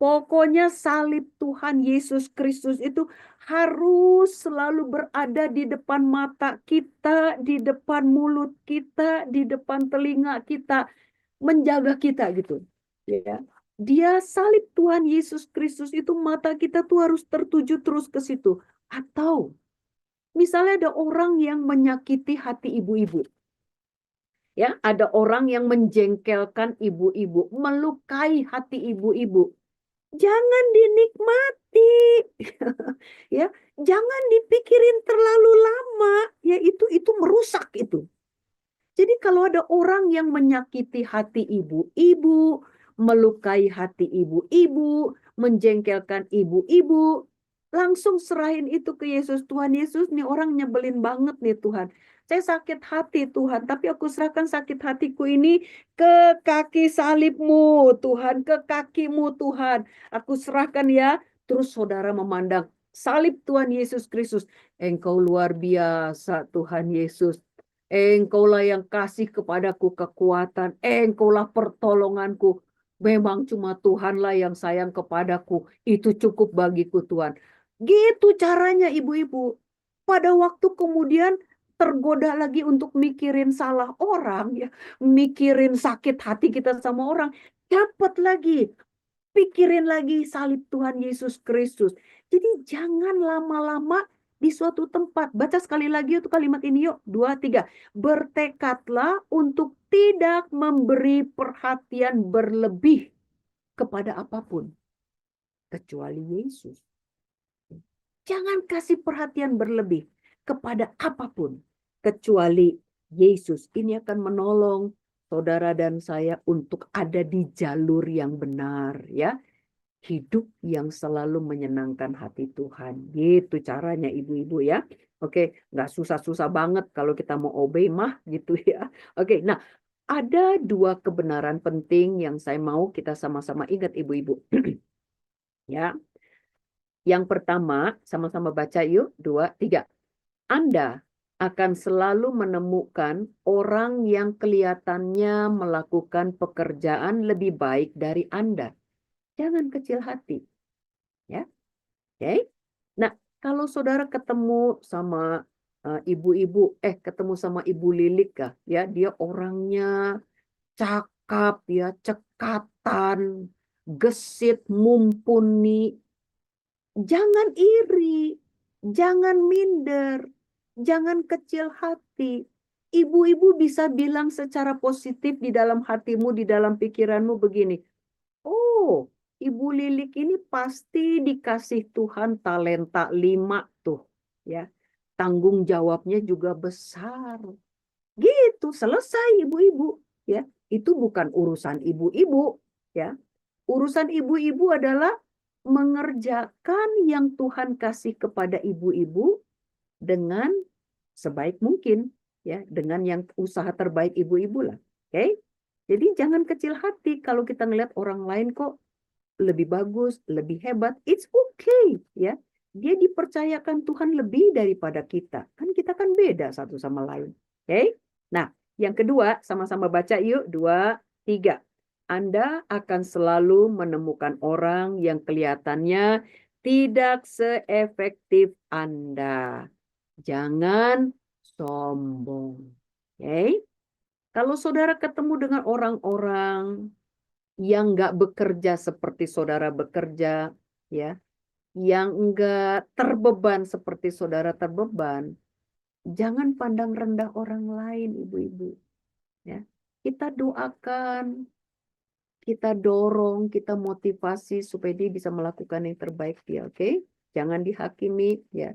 Pokoknya salib Tuhan Yesus Kristus itu harus selalu berada di depan mata kita, di depan mulut kita, di depan telinga kita, menjaga kita gitu. Ya. Dia salib Tuhan Yesus Kristus itu, mata kita tuh harus tertuju terus ke situ. Atau misalnya ada orang yang menyakiti hati ibu-ibu. Ya, ada orang yang menjengkelkan ibu-ibu, melukai hati ibu-ibu. Jangan dinikmati. Ya, jangan dipikirin terlalu lama. Ya, itu merusak itu. Jadi kalau ada orang yang menyakiti hati ibu-ibu, melukai hati ibu-ibu, menjengkelkan ibu-ibu, langsung serahin itu ke Yesus. Tuhan Yesus, nih orang nyebelin banget nih Tuhan. Saya sakit hati Tuhan, tapi aku serahkan sakit hatiku ini ke kaki salibmu Tuhan, ke kakimu Tuhan. Aku serahkan ya. Terus saudara memandang salib Tuhan Yesus Kristus. Engkau luar biasa Tuhan Yesus. Engkaulah yang kasih kepadaku kekuatan. Engkaulah pertolonganku. Memang cuma Tuhanlah yang sayang kepadaku. Itu cukup bagiku Tuhan. Gitu caranya ibu-ibu. Pada waktu kemudian tergoda lagi untuk mikirin salah orang, ya, mikirin sakit hati kita sama orang, dapat lagi, pikirin lagi salib Tuhan Yesus Kristus. Jadi jangan lama-lama di suatu tempat. Baca sekali lagi untuk kalimat ini yuk. 2, 3. Bertekadlah untuk tidak memberi perhatian berlebih kepada apapun kecuali Yesus. Jangan kasih perhatian berlebih kepada apapun kecuali Yesus. Ini akan menolong saudara dan saya untuk ada di jalur yang benar, ya. Hidup yang selalu menyenangkan hati Tuhan. Gitu caranya ibu-ibu ya. Oke, nggak susah-susah banget kalau kita mau obey mah gitu ya. Oke, nah ada 2 kebenaran penting yang saya mau kita sama-sama ingat ibu-ibu. Ya. Yang pertama, sama-sama baca yuk. 2, 3. Anda akan selalu menemukan orang yang kelihatannya melakukan pekerjaan lebih baik dari Anda. Jangan kecil hati. Ya. Oke. Nah, kalau saudara ketemu sama ibu-ibu, ketemu sama Ibu Lilik kah? Ya, dia orangnya cakap ya, cekatan, gesit, mumpuni. Jangan iri, jangan minder, jangan kecil hati. Ibu-ibu bisa bilang secara positif di dalam hatimu, di dalam pikiranmu begini. Oh, Ibu Lilik ini pasti dikasih Tuhan talenta 5 tuh. Ya, tanggung jawabnya juga besar. Gitu, selesai ibu-ibu. Ya, itu bukan urusan ibu-ibu. Ya, urusan ibu-ibu adalah mengerjakan yang Tuhan kasih kepada ibu-ibu dengan sebaik mungkin, ya, dengan yang usaha terbaik ibu-ibu lah. Oke? Jadi jangan kecil hati kalau kita ngelihat orang lain kok lebih bagus, lebih hebat. It's okay, ya. Dia dipercayakan Tuhan lebih daripada kita. Kan kita kan beda satu sama lain. Oke? Nah, yang kedua, sama-sama baca yuk. 2, 3. Anda akan selalu menemukan orang yang kelihatannya tidak seefektif Anda. Jangan sombong. Oke? Kalau saudara ketemu dengan orang-orang yang nggak bekerja seperti saudara bekerja, ya, yang nggak terbeban seperti saudara terbeban, jangan pandang rendah orang lain, ibu-ibu. Ya, kita doakan, kita dorong, kita motivasi supaya dia bisa melakukan yang terbaik dia, oke? Jangan dihakimi, ya.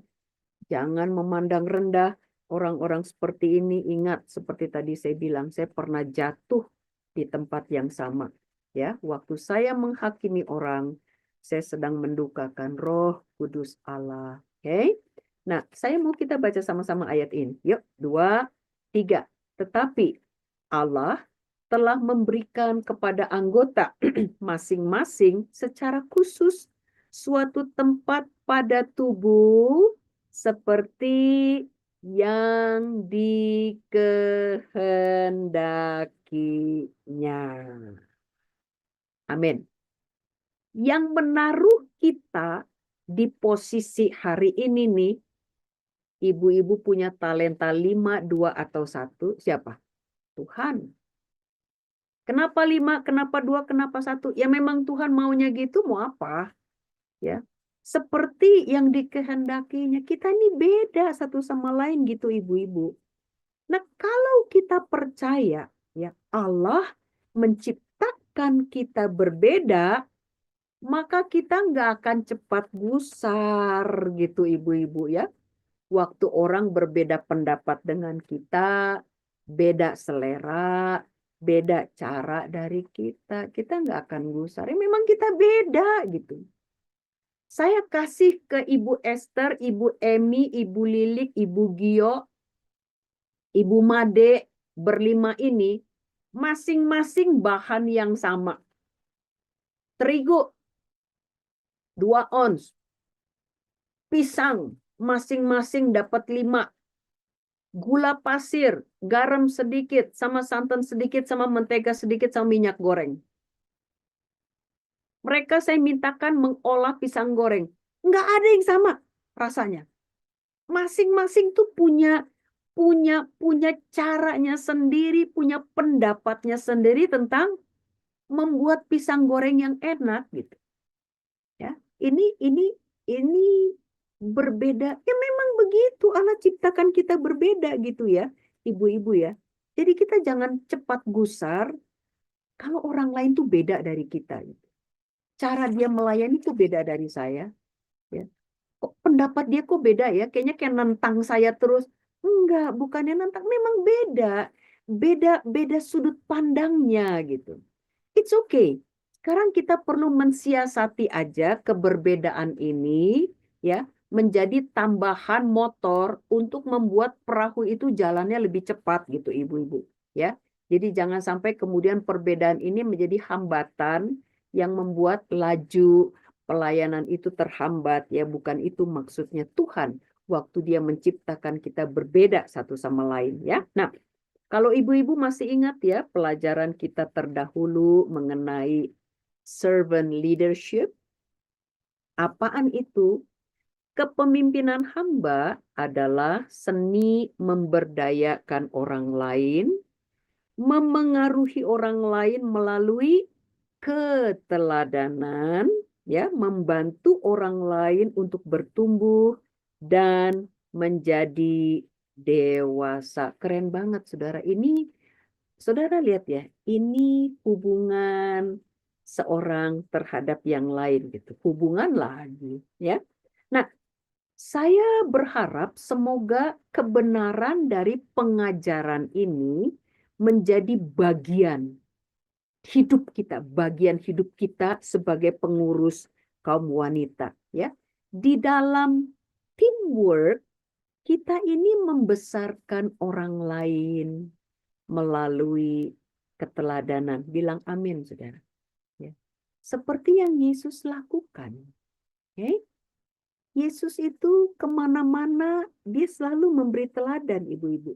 Jangan memandang rendah orang-orang seperti ini. Ingat, seperti tadi saya bilang, saya pernah jatuh di tempat yang sama. Ya, waktu saya menghakimi orang, saya sedang mendukakan Roh Kudus Allah. Oke? Nah, saya mau kita baca sama-sama ayat ini. Yuk, 2, 3. Tetapi Allah telah memberikan kepada anggota masing-masing secara khusus suatu tempat pada tubuh seperti yang dikehendakinya. Amin. Yang menaruh kita di posisi hari ini nih, ibu-ibu punya talenta 5, 2, atau 1, siapa? Tuhan. Kenapa 5, kenapa 2, kenapa 1? Ya memang Tuhan maunya gitu, mau apa? Ya. Seperti yang dikehendakinya. Kita ini beda satu sama lain gitu ibu-ibu. Nah, kalau kita percaya ya Allah menciptakan kita berbeda, maka kita nggak akan cepat gusar gitu ibu-ibu ya. Waktu orang berbeda pendapat dengan kita, beda selera, beda cara dari kita nggak akan gusar. Ya, memang kita beda gitu. Saya kasih ke Ibu Esther, Ibu Emi, Ibu Lilik, Ibu Gio, Ibu Made, berlima ini, masing-masing bahan yang sama. Terigu, 2 ons. Pisang, masing-masing dapat 5. Gula pasir, garam sedikit, sama santan sedikit, sama mentega sedikit, sama minyak goreng. Mereka saya mintakan mengolah pisang goreng. Nggak ada yang sama rasanya. Masing-masing tuh punya caranya sendiri, punya pendapatnya sendiri tentang membuat pisang goreng yang enak gitu. Ya, ini berbeda. Ya memang begitu Allah ciptakan kita berbeda gitu ya, ibu-ibu ya. Jadi kita jangan cepat gusar kalau orang lain tuh beda dari kita gitu. Cara dia melayani tuh beda dari saya. Ya. Kok pendapat dia kok beda ya? Kayaknya kayak nentang saya terus. Enggak, bukannya nentang. Memang beda. Beda sudut pandangnya gitu. It's okay. Sekarang kita perlu mensiasati aja keberbedaan ini ya menjadi tambahan motor untuk membuat perahu itu jalannya lebih cepat gitu ibu-ibu ya. Jadi jangan sampai kemudian perbedaan ini menjadi hambatan yang membuat laju pelayanan itu terhambat ya, bukan itu maksudnya Tuhan waktu dia menciptakan kita berbeda satu sama lain ya. Nah, kalau ibu-ibu masih ingat ya pelajaran kita terdahulu mengenai servant leadership, apaan itu? kepemimpinan hamba adalah seni memberdayakan orang lain, memengaruhi orang lain melalui keteladanan, ya, membantu orang lain untuk bertumbuh dan menjadi dewasa. Keren banget, saudara. Ini, saudara lihat ya, ini hubungan seorang terhadap yang lain gitu. Hubungan lagi, ya. Nah, saya berharap semoga kebenaran dari pengajaran ini menjadi bagian hidup kita, bagian hidup kita sebagai pengurus kaum wanita, ya. Di dalam teamwork kita ini membesarkan orang lain melalui keteladanan. Bilang amin, saudara. Ya. Seperti yang Yesus lakukan. Okay? Yesus itu kemana-mana dia selalu memberi teladan, ibu-ibu.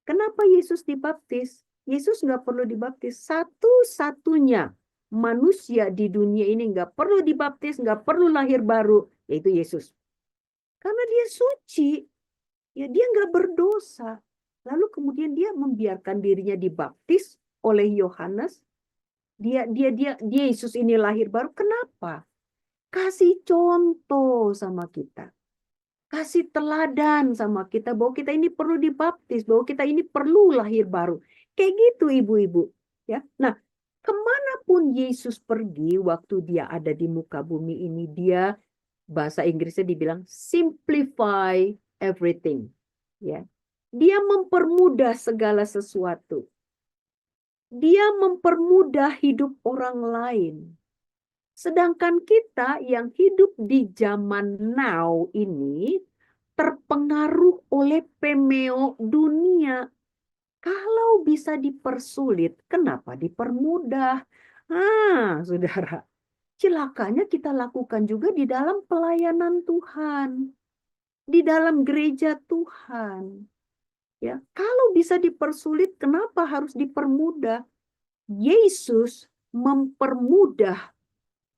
Kenapa Yesus dibaptis? Yesus nggak perlu dibaptis. Satu-satunya manusia di dunia ini nggak perlu dibaptis, nggak perlu lahir baru, yaitu Yesus. Karena dia suci, ya dia nggak berdosa. Lalu kemudian dia membiarkan dirinya dibaptis oleh Yohanes. Dia Yesus ini lahir baru. Kenapa? Kasih contoh sama kita. Kasih teladan sama kita bahwa kita ini perlu dibaptis, bahwa kita ini perlu lahir baru. Kayak gitu ibu-ibu. Ya. Nah, kemanapun Yesus pergi waktu dia ada di muka bumi ini, dia bahasa Inggrisnya dibilang simplify everything. Ya. Dia mempermudah segala sesuatu. Dia mempermudah hidup orang lain. Sedangkan kita yang hidup di zaman now ini terpengaruh oleh pemeo dunia. Kalau bisa dipersulit, kenapa dipermudah? Saudara, celakanya kita lakukan juga di dalam pelayanan Tuhan, di dalam gereja Tuhan. Ya, kalau bisa dipersulit, kenapa harus dipermudah? Yesus mempermudah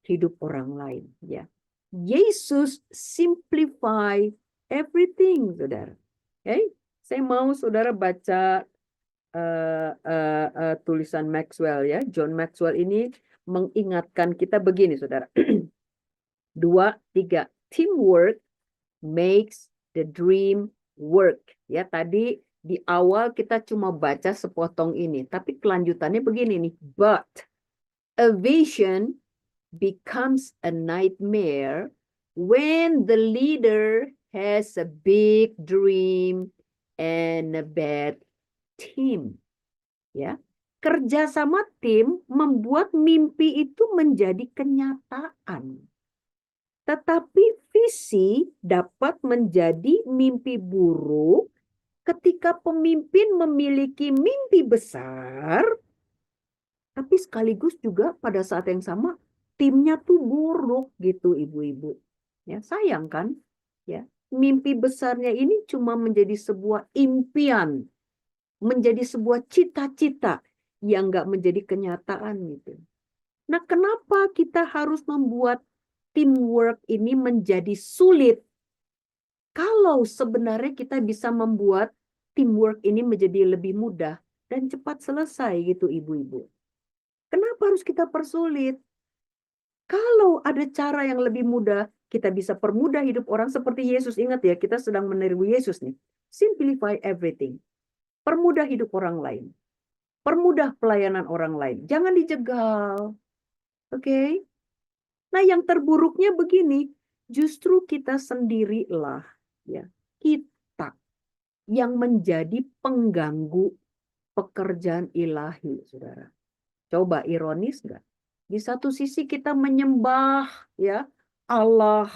hidup orang lain, ya. Yesus simplify everything, saudara. Okay? Saya mau saudara baca tulisan Maxwell, ya. John Maxwell ini mengingatkan kita begini, saudara. 2, 3. Teamwork makes the dream work. Ya, tadi di awal kita cuma baca sepotong ini, tapi kelanjutannya begini nih. But a vision becomes a nightmare when the leader has a big dream and a bad team. Ya, kerja sama tim membuat mimpi itu menjadi kenyataan. Tetapi visi dapat menjadi mimpi buruk ketika pemimpin memiliki mimpi besar, tapi sekaligus juga pada saat yang sama timnya tuh buruk gitu ibu-ibu. Ya, sayang kan? Ya, mimpi besarnya ini cuma menjadi sebuah impian, menjadi sebuah cita-cita yang nggak menjadi kenyataan gitu. Nah, kenapa kita harus membuat teamwork ini menjadi sulit? Kalau sebenarnya kita bisa membuat teamwork ini menjadi lebih mudah dan cepat selesai gitu ibu-ibu. Kenapa harus kita persulit? Kalau ada cara yang lebih mudah, kita bisa permudah hidup orang seperti Yesus. Ingat ya, kita sedang meniru Yesus nih. Simplify everything. Permudah hidup orang lain. Permudah pelayanan orang lain. Jangan dijegal. Oke? Nah, yang terburuknya begini, justru kita sendirilah, ya, kita yang menjadi pengganggu pekerjaan ilahi, saudara. Coba ironis nggak? Di satu sisi kita menyembah, ya, Allah,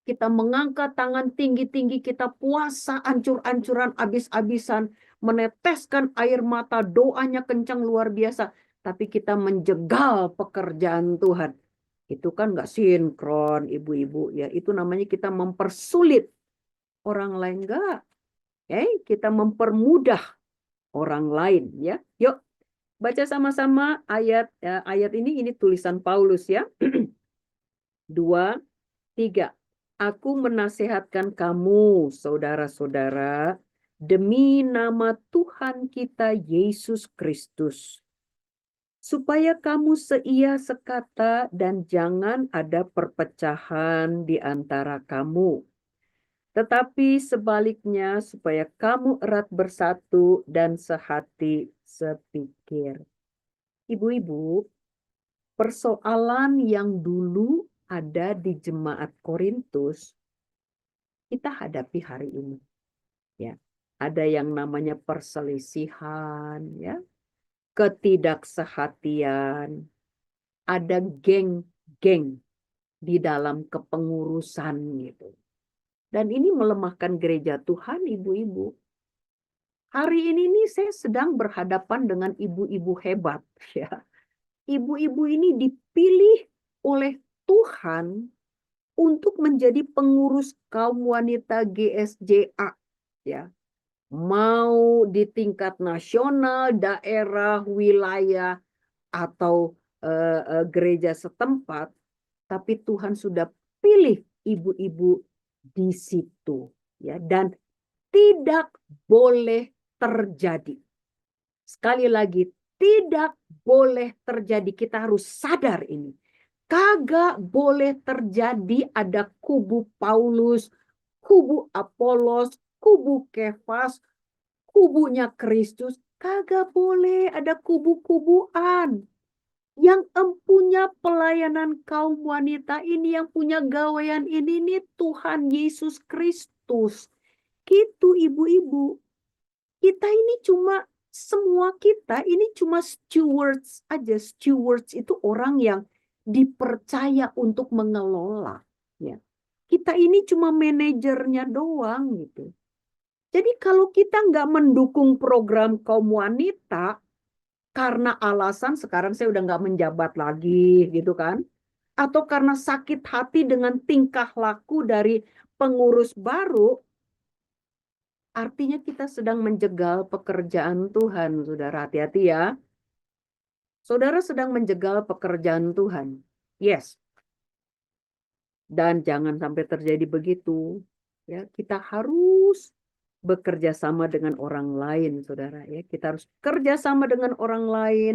kita mengangkat tangan tinggi-tinggi, kita puasa ancur-ancuran, abis-abisan, meneteskan air mata, doanya kencang luar biasa, tapi kita menjegal pekerjaan Tuhan. Itu kan nggak sinkron, ibu-ibu, ya. Itu namanya kita mempersulit orang lain, nggak. Kita mempermudah orang lain, ya. Yuk, baca sama-sama ayat ayat ini tulisan Paulus, ya. 2, 3. Aku menasihatkan kamu, saudara-saudara, demi nama Tuhan kita Yesus Kristus, supaya kamu seia sekata dan jangan ada perpecahan di antara kamu. Tetapi sebaliknya supaya kamu erat bersatu dan sehati sepikir. Ibu-ibu, persoalan yang dulu ada di jemaat Korintus, kita hadapi hari ini. Ya, ada yang namanya perselisihan, ya, ketidaksehatian, ada geng-geng di dalam kepengurusan gitu. Dan ini melemahkan gereja Tuhan, ibu-ibu. Hari ini nih saya sedang berhadapan dengan ibu-ibu hebat, ya. Ibu-ibu ini dipilih oleh Tuhan untuk menjadi pengurus kaum wanita GSJA, ya. Mau di tingkat nasional, daerah, wilayah, atau gereja setempat, tapi Tuhan sudah pilih ibu-ibu di situ, ya, dan tidak boleh terjadi. Sekali lagi, tidak boleh terjadi. Kita harus sadar ini. Kagak boleh terjadi ada kubu Paulus, kubu Apolos, kubu Kefas, kubunya Kristus. Kagak boleh ada kubu-kubuan. Yang empunya pelayanan kaum wanita ini, yang punya gawean ini Tuhan Yesus Kristus. Gitu ibu-ibu. Kita ini cuma, semua kita ini cuma stewards aja. Stewards itu orang yang dipercaya untuk mengelola. Ya. Kita ini cuma manajernya doang gitu. Jadi kalau kita nggak mendukung program kaum wanita, karena alasan sekarang saya udah nggak menjabat lagi gitu kan. Atau karena sakit hati dengan tingkah laku dari pengurus baru, artinya kita sedang menjegal pekerjaan Tuhan, saudara. Hati-hati ya. Saudara sedang menjegal pekerjaan Tuhan. Yes. Dan jangan sampai terjadi begitu. Ya, kita harus bekerja sama dengan orang lain, saudara. Ya, kita harus kerja sama dengan orang lain,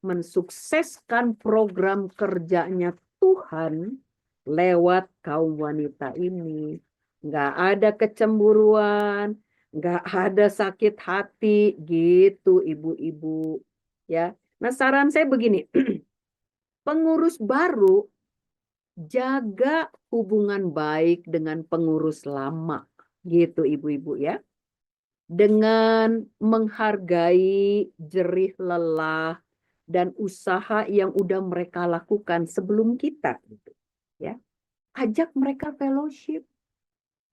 mensukseskan program kerjanya Tuhan lewat kaum wanita ini. Nggak ada kecemburuan, nggak ada sakit hati, gitu ibu-ibu. Ya, nah saran saya begini, pengurus baru jaga hubungan baik dengan pengurus lama, gitu ibu-ibu ya. Dengan menghargai jerih lelah dan usaha yang udah mereka lakukan sebelum kita, gitu ya. Ajak mereka fellowship,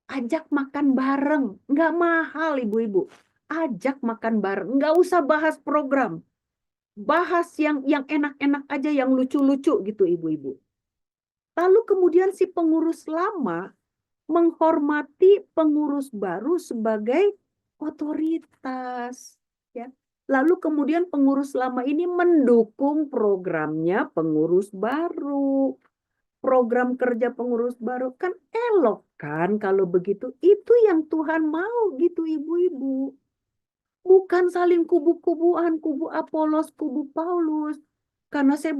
ajak makan bareng, nggak mahal ibu-ibu. Ajak makan bareng, nggak usah bahas program, bahas yang enak-enak aja, yang lucu-lucu gitu ibu-ibu. Lalu kemudian si pengurus lama menghormati pengurus baru sebagai otoritas, ya. Lalu kemudian pengurus lama ini mendukung programnya pengurus baru. Program kerja pengurus baru kan elok kan kalau begitu. Itu yang Tuhan mau gitu ibu-ibu. Bukan saling kubu-kubuan, kubu Apolos, kubu Paulus. Karena saya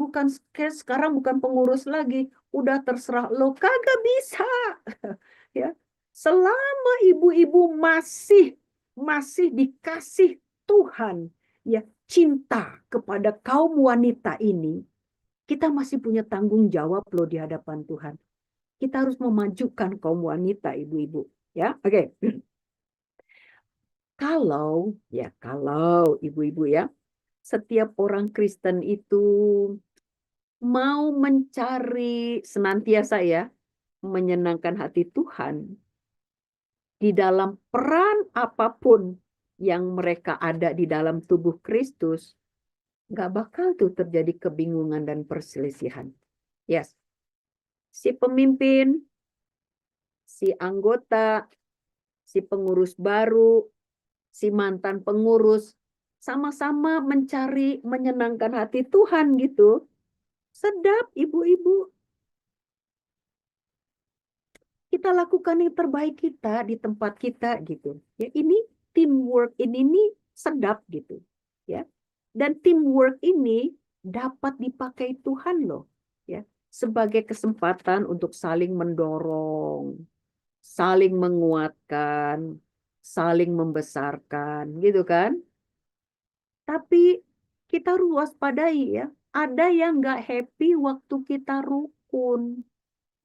sekarang bukan pengurus lagi, udah terserah lo, kagak bisa. Ya, selama ibu-ibu masih dikasih Tuhan, ya, cinta kepada kaum wanita ini, kita masih punya tanggung jawab loh di hadapan Tuhan. Kita harus memajukan kaum wanita, ibu-ibu. Ya, oke. Kalau ibu-ibu ya, setiap orang Kristen itu mau mencari senantiasa ya, menyenangkan hati Tuhan di dalam peran apapun yang mereka ada di dalam tubuh Kristus, nggak bakal tuh terjadi kebingungan dan perselisihan. Yes, si pemimpin, si anggota, si pengurus baru, si mantan pengurus, sama-sama mencari menyenangkan hati Tuhan gitu. Sedap ibu-ibu. kita lakukan yang terbaik kita di tempat kita gitu. Ya, ini teamwork ini nih sedap gitu. Ya. Dan teamwork ini dapat dipakai Tuhan loh, ya, sebagai kesempatan untuk saling mendorong, saling menguatkan, saling membesarkan, gitu kan? Tapi kita harus waspadai ya, ada yang nggak happy waktu kita rukun.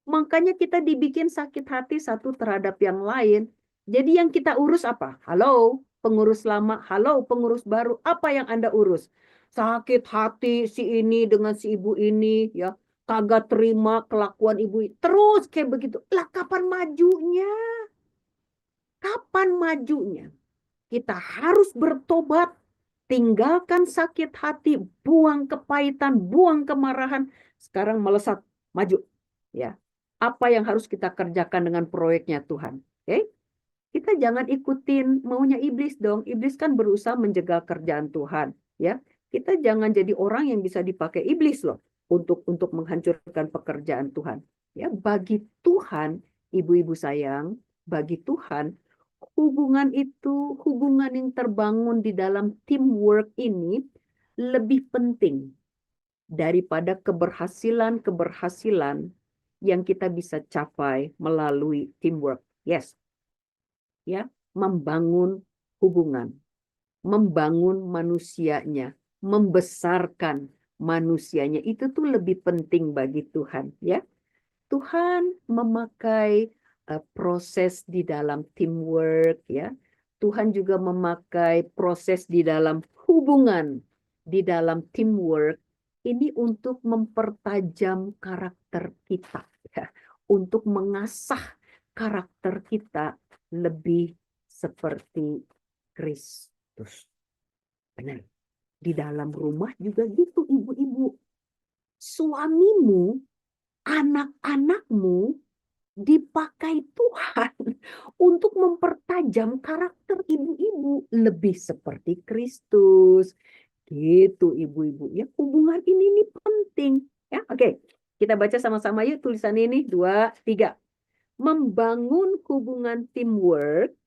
Makanya kita dibikin sakit hati satu terhadap yang lain. Jadi yang kita urus apa? Halo, pengurus lama. Halo, pengurus baru. Apa yang Anda urus? Sakit hati si ini dengan si ibu ini, ya. Kagak terima kelakuan ibu. Terus kayak begitu. Lah kapan majunya? Kapan majunya? Kita harus bertobat. Tinggalkan sakit hati, buang kepahitan, buang kemarahan. Sekarang melesat, maju. Ya, apa yang harus kita kerjakan dengan proyeknya Tuhan? Oke? Kita jangan ikutin maunya iblis dong. Iblis kan berusaha menjegal kerjaan Tuhan. Ya, kita jangan jadi orang yang bisa dipakai iblis loh untuk menghancurkan pekerjaan Tuhan. Ya, bagi Tuhan, ibu-ibu sayang, bagi Tuhan hubungan itu, hubungan yang terbangun di dalam teamwork ini lebih penting daripada keberhasilan-keberhasilan yang kita bisa capai melalui teamwork. Yes. Ya, membangun hubungan, membangun manusianya, membesarkan manusianya itu tuh lebih penting bagi Tuhan, ya. Tuhan memakai proses di dalam teamwork, ya. Tuhan juga memakai proses di dalam hubungan, di dalam teamwork ini untuk mempertajam karakter kita, ya. Untuk mengasah karakter kita lebih seperti Kristus. Benar. Di dalam rumah juga gitu, ibu-ibu. Suamimu, anak-anakmu dipakai Tuhan untuk mempertajam karakter ibu-ibu lebih seperti Kristus. Gitu ibu-ibu. Ya, hubungan ini penting. Ya, oke. Kita baca sama-sama yuk tulisan ini. 2, 3. Membangun hubungan teamwork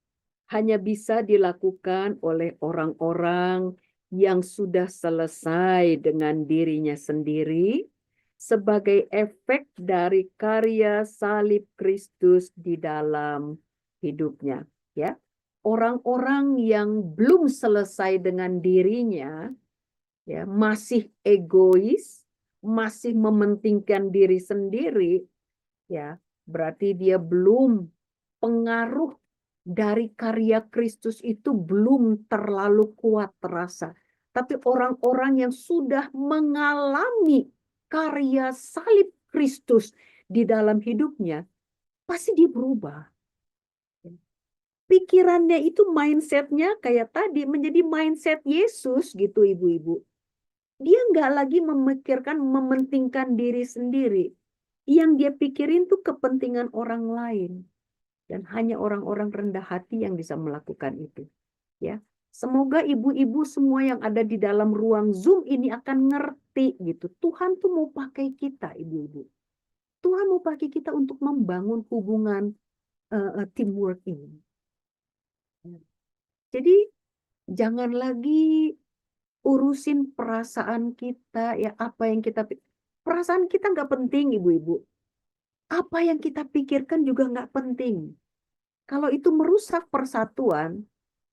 hanya bisa dilakukan oleh orang-orang yang sudah selesai dengan dirinya sendiri sebagai efek dari karya salib Kristus di dalam hidupnya, ya. Orang-orang yang belum selesai dengan dirinya, ya, masih egois, masih mementingkan diri sendiri, ya, berarti dia belum, pengaruh dari karya Kristus itu belum terlalu kuat terasa. Tapi orang-orang yang sudah mengalami karya salib Kristus di dalam hidupnya, pasti dia berubah. Pikirannya itu mindsetnya kayak tadi menjadi mindset Yesus gitu ibu-ibu. Dia nggak lagi memikirkan, mementingkan diri sendiri. Yang dia pikirin tuh kepentingan orang lain. Dan hanya orang-orang rendah hati yang bisa melakukan itu. Ya, semoga ibu-ibu semua yang ada di dalam ruang Zoom ini akan ngerti gitu. Tuhan tuh mau pakai kita, ibu-ibu. Tuhan mau pakai kita untuk membangun hubungan teamwork ini. Jadi jangan lagi urusin perasaan kita, ya apa yang kita, perasaan kita nggak penting, ibu-ibu. Apa yang kita pikirkan juga nggak penting. Kalau itu merusak persatuan,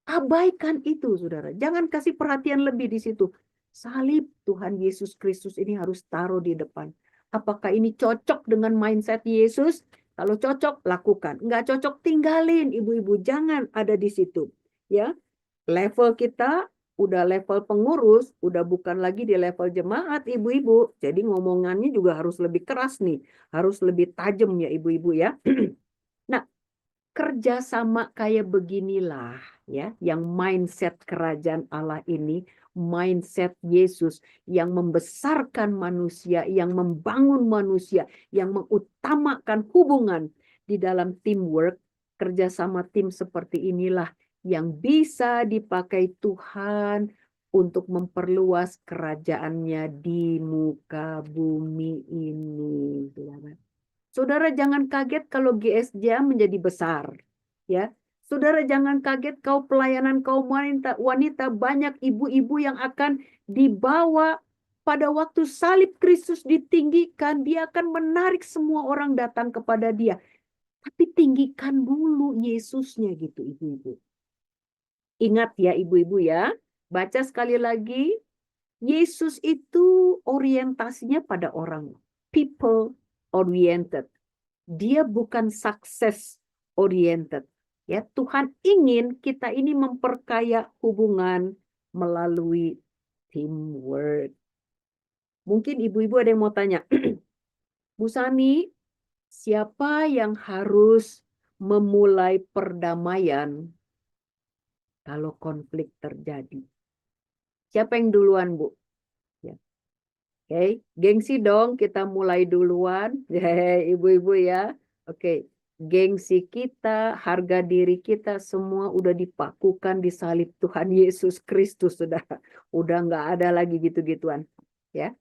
abaikan itu, saudara. Jangan kasih perhatian lebih di situ. Salib Tuhan Yesus Kristus ini harus taruh di depan. Apakah ini cocok dengan mindset Yesus? Kalau cocok, lakukan. Nggak cocok, tinggalin, ibu-ibu. Jangan ada di situ. Ya, level kita udah level pengurus, udah bukan lagi di level jemaat, ibu-ibu. Jadi ngomongannya juga harus lebih keras nih. Harus lebih tajam ya, ibu-ibu ya. Nah, kerjasama kayak beginilah ya, yang mindset kerajaan Allah ini, mindset Yesus yang membesarkan manusia, yang membangun manusia, yang mengutamakan hubungan di dalam teamwork, kerjasama tim seperti inilah yang bisa dipakai Tuhan untuk memperluas kerajaannya di muka bumi ini. Saudara jangan kaget kalau GSJ menjadi besar. Ya, saudara jangan kaget kau pelayanan kaum wanita banyak ibu-ibu yang akan dibawa pada waktu salib Kristus ditinggikan, dia akan menarik semua orang datang kepada dia. Tapi tinggikan dulu Yesusnya gitu ibu-ibu. Ingat ya ibu-ibu ya, baca sekali lagi, Yesus itu orientasinya pada orang, people oriented. Dia bukan success oriented. Ya, Tuhan ingin kita ini memperkaya hubungan melalui teamwork. Mungkin ibu-ibu ada yang mau tanya, Bu Sani, siapa yang harus memulai perdamaian kalau konflik terjadi? Siapa yang duluan, Bu? Ya. Oke, gengsi dong kita mulai duluan. Ibu-ibu ya. Oke, gengsi kita, harga diri kita semua udah dipakukan di salib Tuhan Yesus Kristus. Udah nggak ada lagi gitu-gituan. Ya.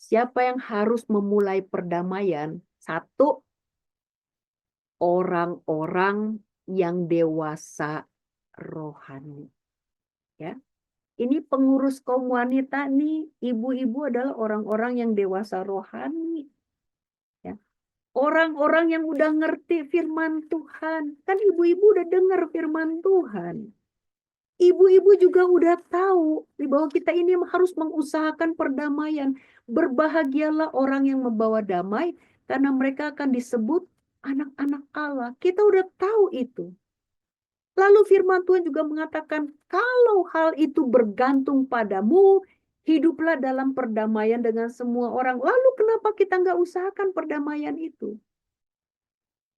Siapa yang harus memulai perdamaian? Satu, orang-orang yang dewasa rohani. Ya. Ini pengurus kaum wanita nih, ibu-ibu adalah orang-orang yang dewasa rohani. Ya. Orang-orang yang udah ngerti firman Tuhan. Kan ibu-ibu udah dengar firman Tuhan. Ibu-ibu juga udah tahu bahwa kita ini harus mengusahakan perdamaian. Berbahagialah orang yang membawa damai karena mereka akan disebut anak-anak Allah. Kita udah tahu itu. Lalu firman Tuhan juga mengatakan, kalau hal itu bergantung padamu, hiduplah dalam perdamaian dengan semua orang. Lalu kenapa kita nggak usahakan perdamaian itu?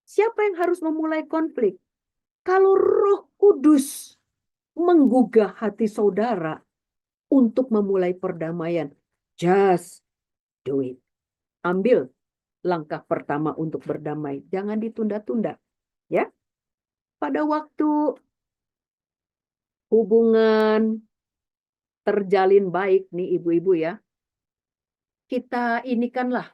Siapa yang harus memulai konflik? Kalau Roh Kudus menggugah hati saudara untuk memulai perdamaian, just do it. Ambil langkah pertama untuk berdamai. Jangan ditunda-tunda. Ya. Pada waktu hubungan terjalin baik nih ibu-ibu ya. Kita inikanlah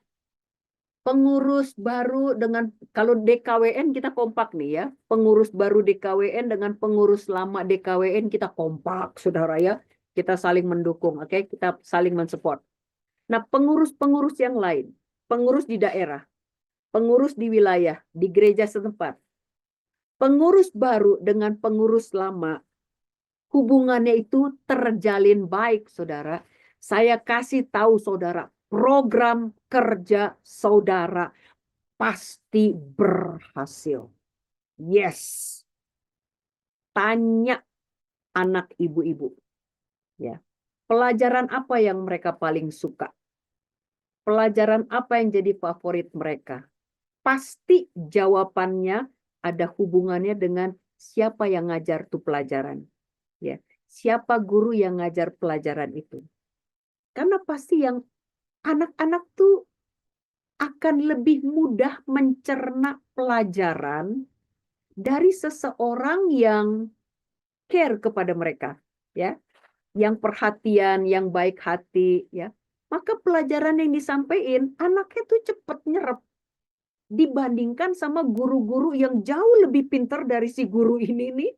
pengurus baru dengan, kalau DKWN kita kompak nih ya. Pengurus baru DKWN dengan pengurus lama DKWN kita kompak saudara ya. Kita saling mendukung, oke? Kita saling mensupport. Nah pengurus-pengurus yang lain, pengurus di daerah, pengurus di wilayah, di gereja setempat. Pengurus baru dengan pengurus lama, hubungannya itu terjalin baik, saudara. Saya kasih tahu saudara, program kerja saudara pasti berhasil. Yes. Tanya anak ibu-ibu. Ya. Pelajaran apa yang mereka paling suka? Pelajaran apa yang jadi favorit mereka? Pasti jawabannya ada hubungannya dengan siapa yang ngajar tuh pelajaran. Ya, siapa guru yang ngajar pelajaran itu? Karena pasti yang anak-anak tuh akan lebih mudah mencerna pelajaran dari seseorang yang care kepada mereka, ya, yang perhatian, yang baik hati, ya. Maka pelajaran yang disampaikan anaknya tuh cepat nyerap dibandingkan sama guru-guru yang jauh lebih pintar dari si guru ini nih.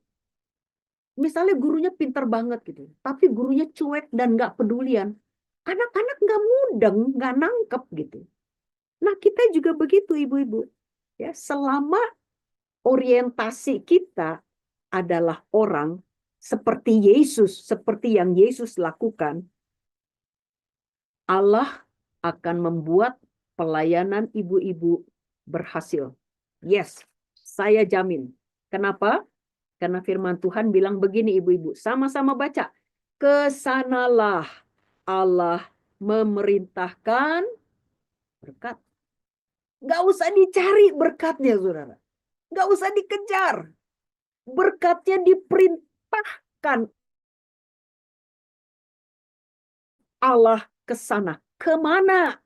Misalnya gurunya pintar banget gitu, tapi gurunya cuek dan nggak pedulian. Anak-anak nggak mudeng, nggak nangkep gitu. Nah kita juga begitu ibu-ibu. Ya, selama orientasi kita adalah orang seperti Yesus, seperti yang Yesus lakukan, Allah akan membuat pelayanan ibu-ibu berhasil. Yes, saya jamin. Kenapa? Karena firman Tuhan bilang begini ibu-ibu. Sama-sama baca. Kesanalah Allah memerintahkan berkat. Nggak usah dicari berkatnya, saudara. Nggak usah dikejar. Berkatnya diperintahkan Allah ke sana. Kemana?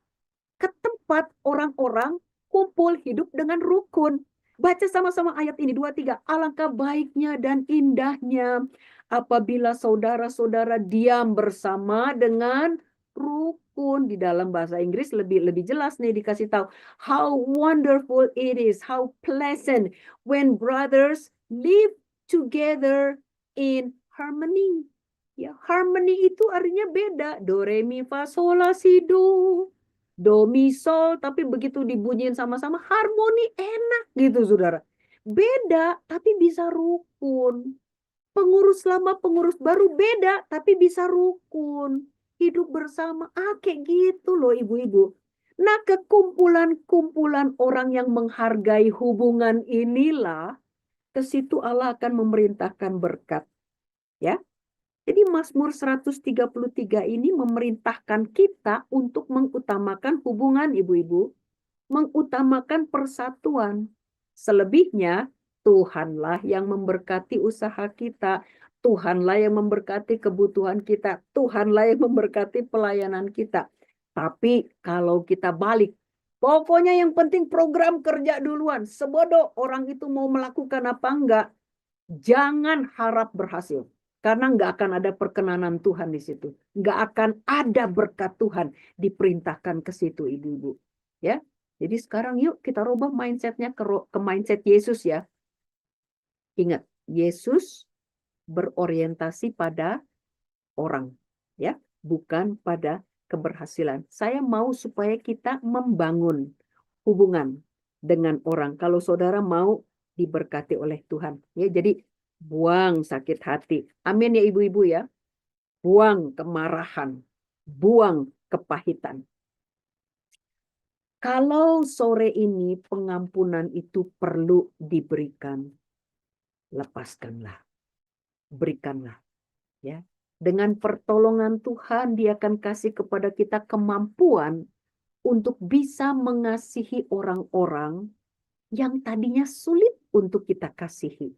Ke tempat orang-orang kumpul hidup dengan rukun. Baca sama-sama ayat ini 2-3. Alangkah baiknya dan indahnya apabila saudara-saudara diam bersama dengan rukun. Di dalam bahasa Inggris lebih jelas nih dikasih tahu. How wonderful it is, how pleasant when brothers live together in harmony. Ya, harmony itu artinya beda. Do, re, mi, fa, sol, la, si, do. Do, mi, sol. Tapi begitu dibunyiin sama-sama, harmoni enak gitu, saudara. Beda, tapi bisa rukun. Pengurus lama, pengurus baru beda, tapi bisa rukun. Hidup bersama. Kayak gitu loh ibu-ibu. Nah, kekumpulan-kumpulan orang yang menghargai hubungan inilah, ke situ Allah akan memerintahkan berkat. Ya. Jadi Mazmur 133 ini memerintahkan kita untuk mengutamakan hubungan ibu-ibu, mengutamakan persatuan. Selebihnya Tuhanlah yang memberkati usaha kita, Tuhanlah yang memberkati kebutuhan kita, Tuhanlah yang memberkati pelayanan kita. Tapi kalau kita balik, pokoknya yang penting program kerja duluan. Sebodoh orang itu mau melakukan apa enggak, jangan harap berhasil. Karena nggak akan ada perkenanan Tuhan di situ. Nggak akan ada berkat Tuhan diperintahkan ke situ ibu-ibu. Ya, jadi sekarang yuk kita rubah mindsetnya ke mindset Yesus ya. Ingat, Yesus berorientasi pada orang. Ya, bukan pada keberhasilan. Saya mau supaya kita membangun hubungan dengan orang. Kalau saudara mau diberkati oleh Tuhan. Ya, jadi buang sakit hati. Amin ya ibu-ibu ya. Buang kemarahan. Buang kepahitan. Kalau sore ini pengampunan itu perlu diberikan, lepaskanlah. Berikanlah. Ya. Dengan pertolongan Tuhan, Dia akan kasih kepada kita kemampuan untuk bisa mengasihi orang-orang yang tadinya sulit untuk kita kasihi.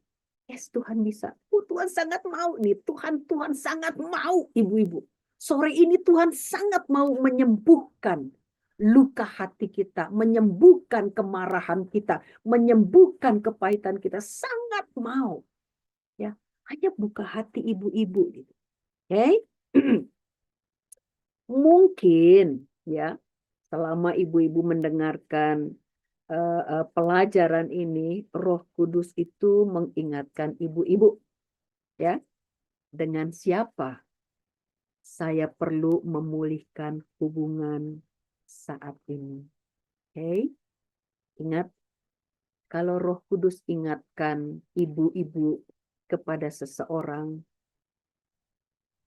Yes, Tuhan bisa. Tuhan sangat mau nih. Tuhan sangat mau ibu-ibu. Sore ini Tuhan sangat mau menyembuhkan luka hati kita. Menyembuhkan kemarahan kita. Menyembuhkan kepahitan kita. Sangat mau. Ya, hanya buka hati ibu-ibu. Gitu. Okay? Mungkin ya selama ibu-ibu mendengarkan pelajaran ini, Roh Kudus itu mengingatkan ibu-ibu, ya, dengan siapa saya perlu memulihkan hubungan saat ini. Oke, ingat, kalau Roh Kudus ingatkan ibu-ibu kepada seseorang,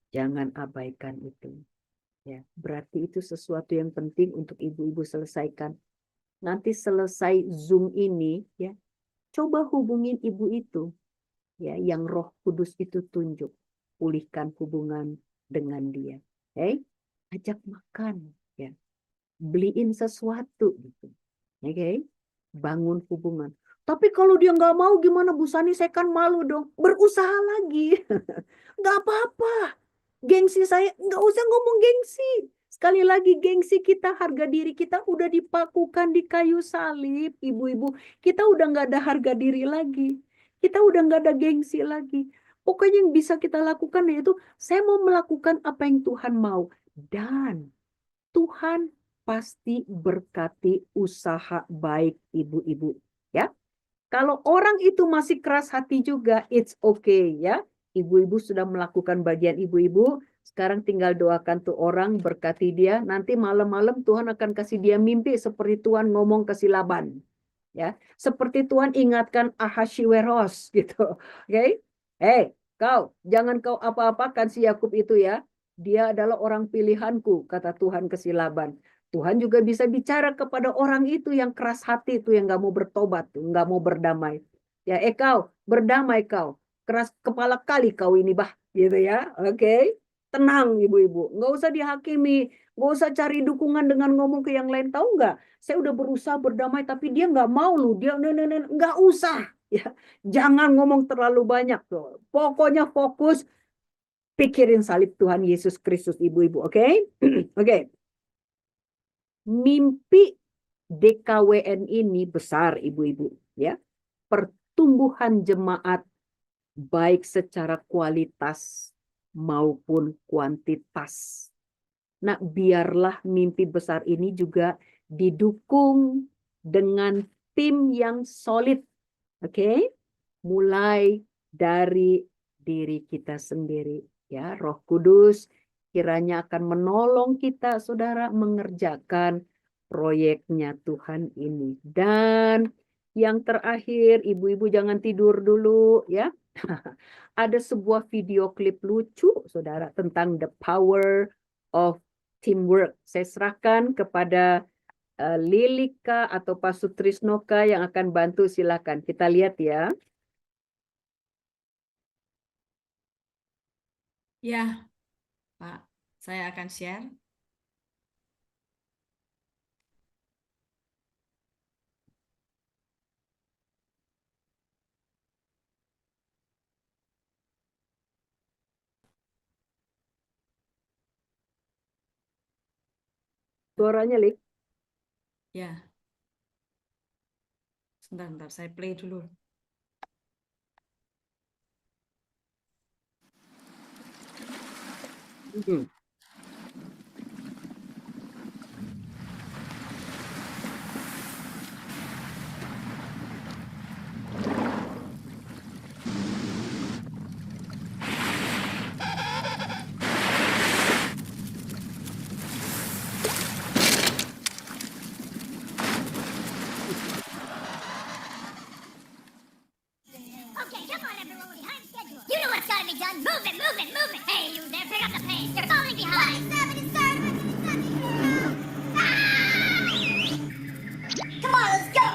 jangan abaikan itu. Ya, berarti itu sesuatu yang penting untuk ibu-ibu selesaikan. Nanti selesai Zoom ini, ya, coba hubungin ibu itu, ya, yang Roh Kudus itu tunjuk, pulihkan hubungan dengan dia, ajak makan, ya, beliin sesuatu, gitu, oke, bangun hubungan. Tapi kalau dia nggak mau gimana Bu Sani? Saya kan malu dong. Berusaha lagi, nggak apa-apa. Gengsi saya, nggak usah ngomong gengsi. Sekali lagi gengsi kita, harga diri kita udah dipakukan di kayu salib, ibu-ibu. Kita udah nggak ada harga diri lagi. Kita udah nggak ada gengsi lagi. Pokoknya yang bisa kita lakukan yaitu saya mau melakukan apa yang Tuhan mau. Dan Tuhan pasti berkati usaha baik ibu-ibu. Ya, kalau orang itu masih keras hati juga, it's okay ya. Ibu-ibu sudah melakukan bagian ibu-ibu. Sekarang tinggal doakan tuh orang, berkati dia. Nanti malam-malam Tuhan akan kasih dia mimpi seperti Tuhan ngomong ke si Laban. Ya, seperti Tuhan ingatkan Ahashiweros gitu. Oke? Hey, kau jangan kau apa-apakan si Yakub itu ya. Dia adalah orang pilihanku, kata Tuhan ke si Laban. Tuhan juga bisa bicara kepada orang itu yang keras hati itu, yang nggak mau bertobat, nggak mau berdamai. Ya, kau berdamai kau. Keras kepala kali kau ini bah, gitu ya. Oke? Tenang ibu-ibu, nggak usah dihakimi, nggak usah cari dukungan dengan ngomong ke yang lain. Tahu nggak? Saya udah berusaha berdamai, tapi dia nggak mau loh. Dia nggak usah. Ya, jangan ngomong terlalu banyak loh. Pokoknya fokus pikirin salib Tuhan Yesus Kristus, ibu-ibu. Oke? Oke. Mimpi DKWN ini besar, ibu-ibu. Ya, pertumbuhan jemaat baik secara kualitas maupun kuantitas. Nah, biarlah mimpi besar ini juga didukung dengan tim yang solid. Oke? Mulai dari diri kita sendiri. Ya, Roh Kudus kiranya akan menolong kita, saudara, mengerjakan proyeknya Tuhan ini. Dan yang terakhir, ibu-ibu jangan tidur dulu ya. Ada sebuah video klip lucu, saudara, tentang the power of teamwork. Saya serahkan kepada Lilika atau Pak Sutrisnoka yang akan bantu, silakan. Kita lihat ya. Ya, Pak, saya akan share. Suaranya, Lik. Ya, sebentar, saya play dulu. Hmm. Okay, come on, everyone. We're behind schedule. You know what's gotta be done. Move it, move it, move it. Hey, you there, pick up the pace. You're falling behind. 27, sir. Come on, let's go.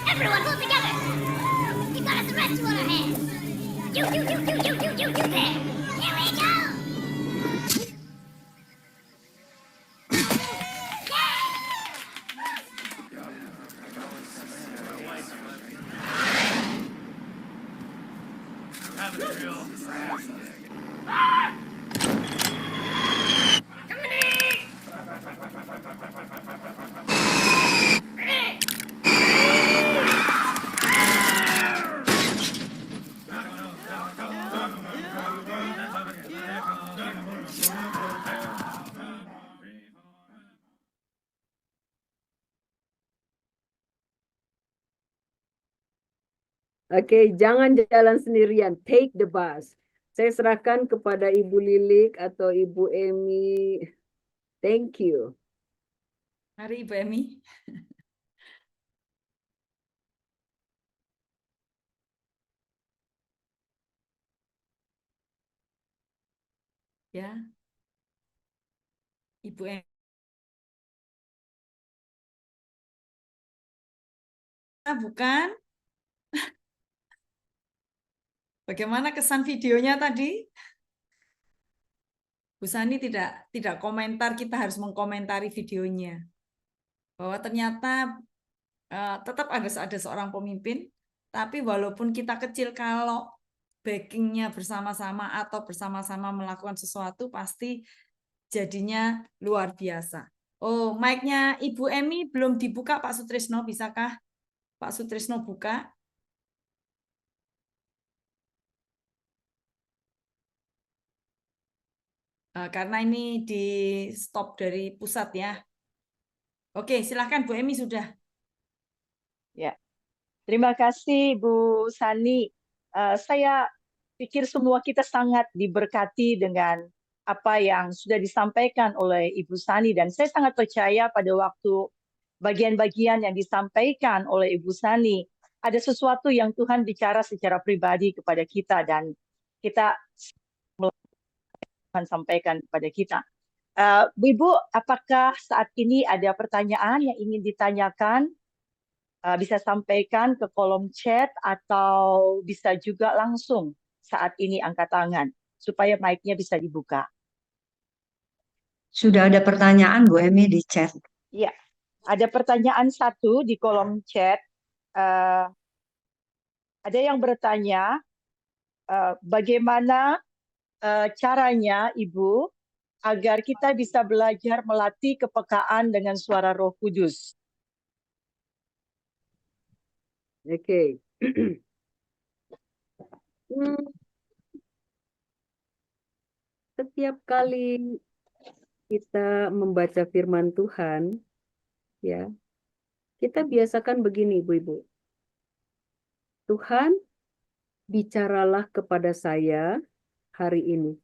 Everyone, pull together. We got us a rescue on our hands. You there. Here we go. Oke, jangan jalan sendirian. Take the bus. Saya serahkan kepada Ibu Lilik atau Ibu Emi. Thank you. Mari, Ibu Emi. Ya, Ibu Emi. Bukan? Bagaimana kesan videonya tadi? Bu Sani tidak komentar, kita harus mengkomentari videonya. Bahwa ternyata tetap ada seorang pemimpin, tapi walaupun kita kecil, kalau backingnya bersama-sama atau bersama-sama melakukan sesuatu, pasti jadinya luar biasa. Oh, mic-nya Ibu Emi belum dibuka, Pak Sutrisno. Bisakah Pak Sutrisno buka? Karena ini di stop dari pusat ya. Oke, silahkan Bu Emi sudah. Ya, terima kasih Bu Sani. Saya pikir semua kita sangat diberkati dengan apa yang sudah disampaikan oleh Ibu Sani, dan saya sangat percaya pada waktu bagian-bagian yang disampaikan oleh Ibu Sani ada sesuatu yang Tuhan bicara secara pribadi kepada kita, dan kita Tuhan sampaikan kepada kita. Bu Ibu, apakah saat ini ada pertanyaan yang ingin ditanyakan? Bisa sampaikan ke kolom chat atau bisa juga langsung saat ini angkat tangan supaya mic-nya bisa dibuka. Sudah ada pertanyaan Bu Emi di chat. Ya, ada pertanyaan satu di kolom chat. Ada yang bertanya, bagaimana caranya Ibu agar kita bisa belajar melatih kepekaan dengan suara Roh Kudus? Oke. Setiap kali kita membaca firman Tuhan, ya, kita biasakan begini, Ibu-ibu. Tuhan, bicaralah kepada saya hari ini,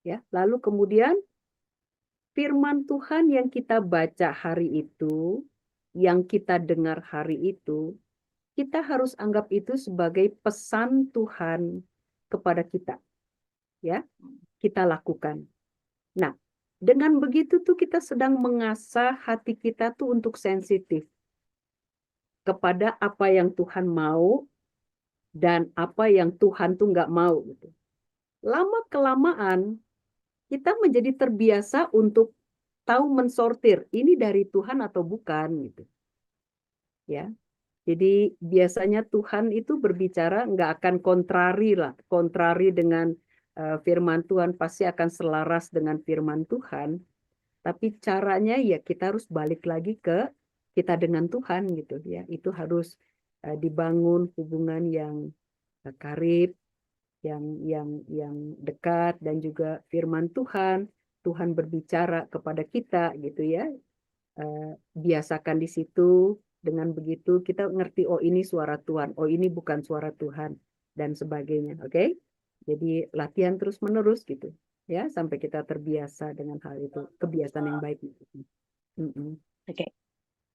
ya. Lalu kemudian firman Tuhan yang kita baca hari itu, yang kita dengar hari itu, kita harus anggap itu sebagai pesan Tuhan kepada kita, ya. Kita lakukan. Nah, dengan begitu tuh kita sedang mengasah hati kita tuh untuk sensitif kepada apa yang Tuhan mau dan apa yang Tuhan tuh nggak mau gitu. Lama kelamaan kita menjadi terbiasa untuk tahu mensortir ini dari Tuhan atau bukan gitu. Ya. Jadi biasanya Tuhan itu berbicara nggak akan kontrari dengan firman Tuhan, pasti akan selaras dengan firman Tuhan. Tapi caranya ya kita harus balik lagi ke kita dengan Tuhan gitu ya. Itu harus dibangun hubungan yang karib, yang dekat, dan juga firman Tuhan berbicara kepada kita gitu ya. Biasakan di situ, dengan begitu kita ngerti, oh ini suara Tuhan, oh ini bukan suara Tuhan, dan sebagainya. Oke? Jadi latihan terus menerus gitu ya, sampai kita terbiasa dengan hal itu, kebiasaan yang baik. Oke.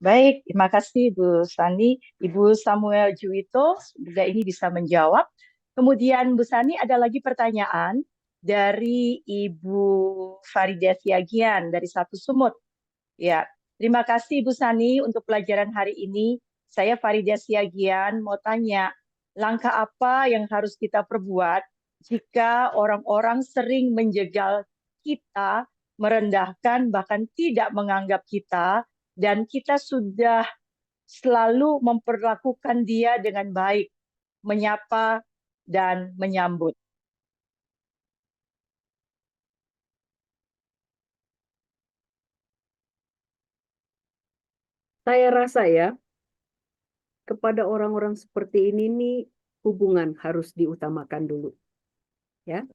Baik, terima kasih Bu Sani. Ibu Samuel Juwito, semoga ini bisa menjawab. Kemudian Bu Sani, ada lagi pertanyaan dari Ibu Farida Siagian dari Satu Sumut. Ya, terima kasih Bu Sani untuk pelajaran hari ini. Saya Farida Siagian mau tanya, langkah apa yang harus kita perbuat jika orang-orang sering menjegal kita, merendahkan, bahkan tidak menganggap kita, dan kita sudah selalu memperlakukan dia dengan baik, menyapa dan menyambut. Saya rasa ya, kepada orang-orang seperti ini nih, hubungan harus diutamakan dulu. Ya.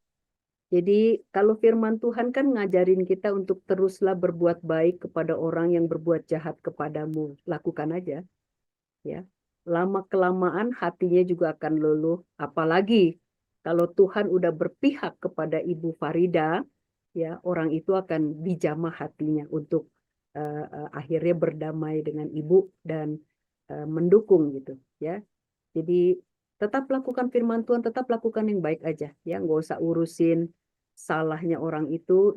Jadi kalau firman Tuhan kan ngajarin kita untuk teruslah berbuat baik kepada orang yang berbuat jahat kepadamu. Lakukan aja. Ya. Lama kelamaan hatinya juga akan luluh. Apalagi kalau Tuhan udah berpihak kepada Ibu Farida, ya, orang itu akan dijamah hatinya untuk akhirnya berdamai dengan Ibu dan mendukung gitu, ya. Jadi tetap lakukan firman Tuhan, tetap lakukan yang baik aja, ya. Nggak usah urusin salahnya orang itu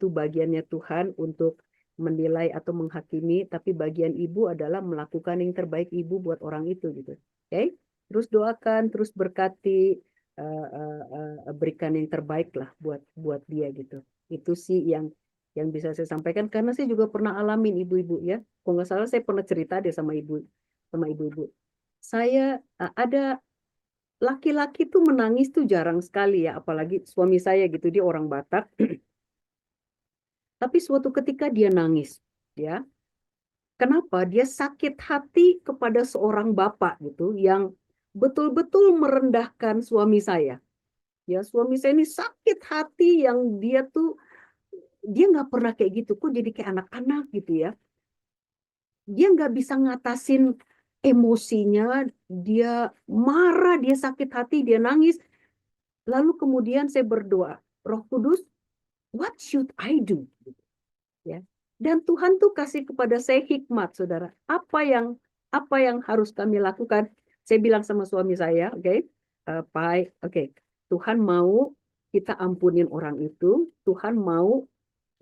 bagiannya Tuhan untuk menilai atau menghakimi, tapi bagian Ibu adalah melakukan yang terbaik Ibu buat orang itu gitu. Oke? Terus doakan, terus berkati, berikan yang terbaik lah buat dia gitu. Itu sih yang bisa saya sampaikan, karena saya juga pernah alamin ibu-ibu ya. Kalau nggak salah saya pernah cerita deh sama ibu-ibu. Saya ada laki-laki tuh menangis tuh jarang sekali ya, apalagi suami saya gitu, dia orang Batak. Tapi suatu ketika dia nangis, ya. Kenapa? Dia sakit hati kepada seorang bapak gitu yang betul-betul merendahkan suami saya. Ya, suami saya ini sakit hati yang dia nggak pernah kayak gitu, kok jadi kayak anak-anak gitu ya. Dia nggak bisa ngatasin emosinya, dia marah, dia sakit hati, dia nangis. Lalu kemudian saya berdoa, Roh Kudus, what should I do? Ya. Dan Tuhan tuh kasih kepada saya hikmat, saudara. Apa yang harus kami lakukan? Saya bilang sama suami saya, oke, Pak, oke, Tuhan mau kita ampunin orang itu, Tuhan mau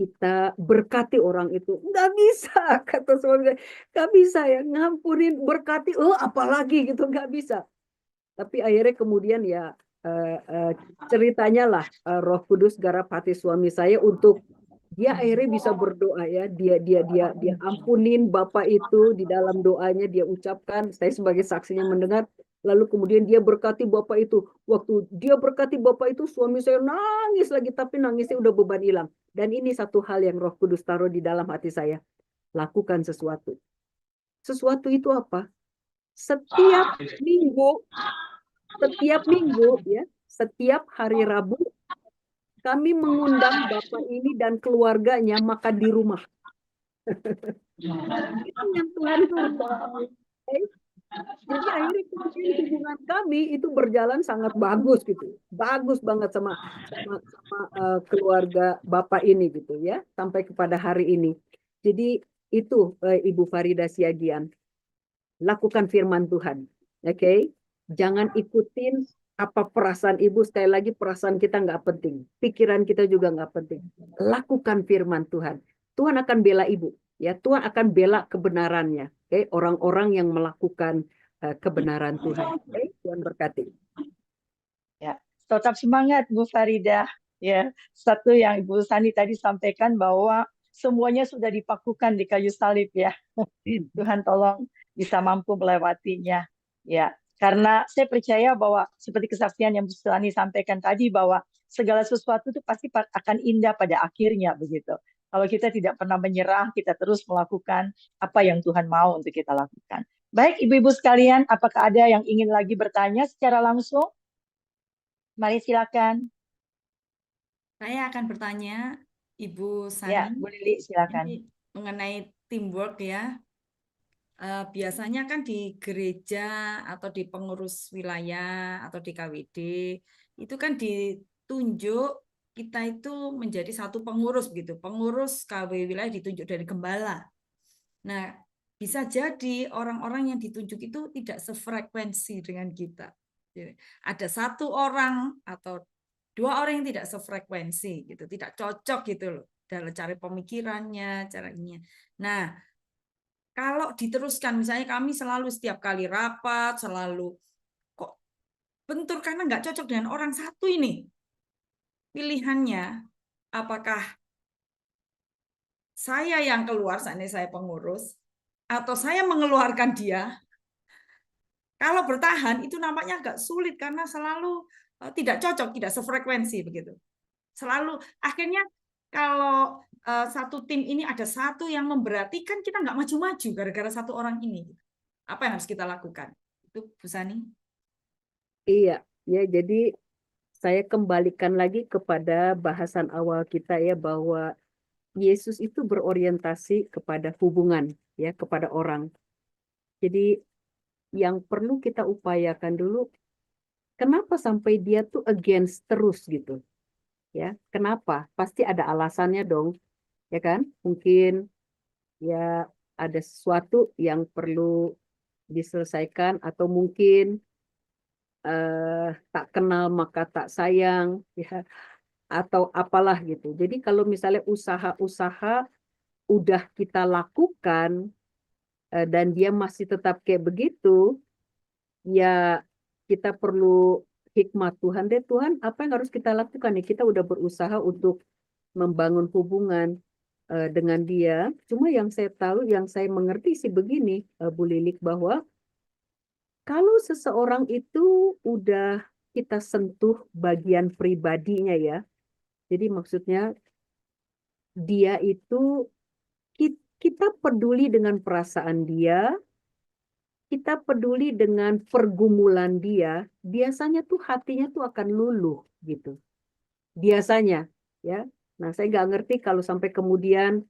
kita berkati orang itu. Nggak bisa, kata suami saya, nggak bisa ya, ngampunin, berkati, apalagi gitu, nggak bisa. Tapi akhirnya kemudian ya ceritanya lah Roh Kudus garap hati suami saya untuk dia akhirnya bisa berdoa ya, dia ampunin bapak itu, di dalam doanya dia ucapkan, saya sebagai saksinya mendengar, lalu kemudian dia berkati bapak itu. Waktu dia berkati bapak itu, suami saya nangis lagi, tapi nangisnya udah beban hilang. Dan ini satu hal yang Roh Kudus taruh di dalam hati saya, lakukan sesuatu. Sesuatu itu apa? Setiap minggu ya, setiap hari Rabu kami mengundang Bapak ini dan keluarganya makan di rumah. Itu yang Tuhan suruh. Oke? Jadi akhirnya kemudian hubungan kami itu berjalan sangat bagus gitu, bagus banget sama keluarga Bapak ini gitu ya, sampai kepada hari ini. Jadi itu Ibu Farida Siagian, lakukan firman Tuhan, oke? Jangan ikutin apa perasaan Ibu, sekali lagi perasaan kita nggak penting, pikiran kita juga nggak penting. Lakukan firman Tuhan, Tuhan akan bela Ibu. Ya, Tuhan akan bela kebenarannya. Oke, orang-orang yang melakukan kebenaran Tuhan. Oke, Tuhan berkati. Ya, tetap semangat Bu Farida. Ya, satu yang Ibu Sani tadi sampaikan bahwa semuanya sudah dipakukan di kayu salib ya. Tuhan tolong bisa mampu melewatinya. Ya, karena saya percaya bahwa seperti kesaksian yang Bu Sani sampaikan tadi bahwa segala sesuatu itu pasti akan indah pada akhirnya begitu. Kalau kita tidak pernah menyerah, kita terus melakukan apa yang Tuhan mau untuk kita lakukan. Baik, ibu-ibu sekalian, apakah ada yang ingin lagi bertanya secara langsung? Mari silakan. Saya akan bertanya, Ibu Ya, Sani, Bu Lili silakan. ini mengenai teamwork ya. Biasanya kan di gereja atau di pengurus wilayah atau di KWD itu kan ditunjuk kita itu menjadi satu pengurus gitu. Pengurus KW wilayah ditunjuk dari gembala. Nah, bisa jadi orang-orang yang ditunjuk itu tidak sefrekuensi dengan kita. Jadi, ada satu orang atau dua orang yang tidak sefrekuensi gitu, tidak cocok gitu loh dalam cara pemikirannya, caranya. Nah, kalau diteruskan, misalnya kami selalu setiap kali rapat, selalu kok bentur karena nggak cocok dengan orang satu ini. Pilihannya, apakah saya yang keluar, seandainya saya pengurus, atau saya mengeluarkan dia? Kalau bertahan, itu nampaknya agak sulit karena selalu tidak cocok, tidak sefrekuensi begitu. Selalu, akhirnya kalau satu tim ini ada satu yang memberati, kan kita nggak maju-maju gara-gara satu orang ini. Apa yang harus kita lakukan? Itu Bu Sani. Iya, ya jadi saya kembalikan lagi kepada bahasan awal kita ya, bahwa Yesus itu berorientasi kepada hubungan ya, kepada orang. Jadi yang perlu kita upayakan dulu, kenapa sampai dia tuh against terus gitu ya, kenapa? Pasti ada alasannya dong ya kan, mungkin ya ada sesuatu yang perlu diselesaikan, atau mungkin tak kenal maka tak sayang ya, atau apalah gitu. Jadi kalau misalnya usaha-usaha udah kita lakukan dan dia masih tetap kayak begitu, ya kita perlu hikmat Tuhan deh. Tuhan, apa yang harus kita lakukan nih? Kita udah berusaha untuk membangun hubungan dengan dia. Cuma yang saya tahu, yang saya mengerti sih begini, Bu Lilik, bahwa kalau seseorang itu udah kita sentuh bagian pribadinya ya, jadi maksudnya dia itu, kita peduli dengan perasaan dia, kita peduli dengan pergumulan dia, biasanya tuh hatinya tuh akan luluh gitu. Biasanya ya. Nah, saya nggak ngerti kalau sampai kemudian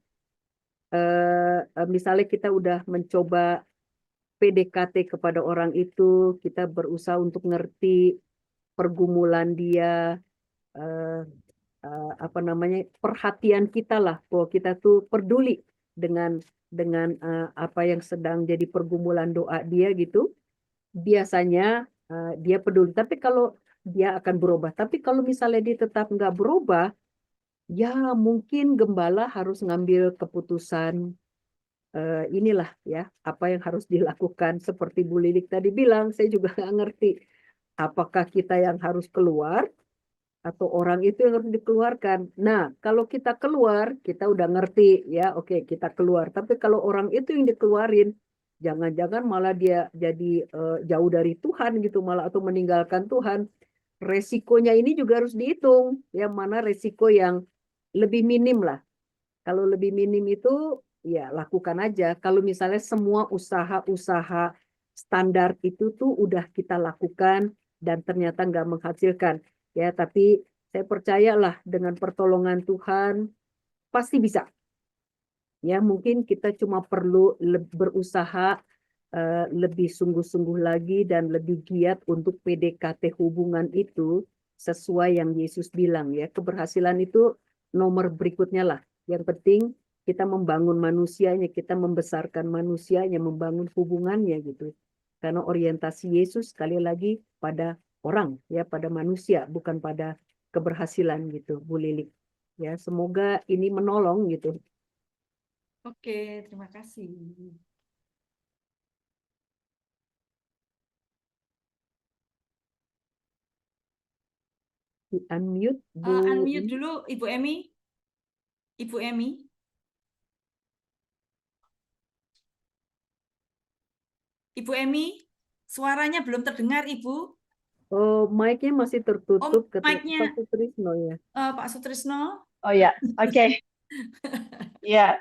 misalnya kita udah mencoba PDKT kepada orang itu, kita berusaha untuk ngerti pergumulan dia, apa namanya, perhatian kita lah, bahwa kita tuh peduli dengan apa yang sedang jadi pergumulan doa dia gitu. Biasanya dia peduli. Tapi kalau dia akan berubah. Tapi kalau misalnya dia tetap nggak berubah, ya mungkin gembala harus ngambil keputusan. Inilah ya apa yang harus dilakukan. Seperti Bu Lilik tadi bilang, saya juga nggak ngerti apakah kita yang harus keluar atau orang itu yang harus dikeluarkan. Nah, kalau kita keluar, kita udah ngerti ya, oke, kita keluar. Tapi kalau orang itu yang dikeluarin, jangan-jangan malah dia jadi jauh dari Tuhan gitu, malah atau meninggalkan Tuhan. Resikonya ini juga harus dihitung, ya, mana resiko yang lebih minim lah. Kalau lebih minim itu ya lakukan aja. Kalau misalnya semua usaha-usaha standar itu tuh udah kita lakukan dan ternyata nggak menghasilkan, ya, tapi Saya percayalah dengan pertolongan Tuhan pasti bisa. Ya, mungkin kita cuma perlu berusaha lebih sungguh-sungguh lagi dan lebih giat untuk PDKT hubungan itu sesuai yang Yesus bilang ya. Keberhasilan itu nomor berikutnya lah. Yang penting kita membangun manusianya, kita membesarkan manusianya, membangun hubungannya gitu. Karena orientasi Yesus sekali lagi pada orang ya, pada manusia, bukan pada keberhasilan gitu, Bu Lili. Ya, semoga ini menolong gitu. Oke, terima kasih. Di unmute Bu. Unmute dulu Ibu Emi. Ibu Emi. Ibu Emi, suaranya belum terdengar Ibu. Oh, mic-nya masih tertutup mic-nya. Pak Sutrisno ya. Pak Sutrisno. Oh ya, oke. Ya,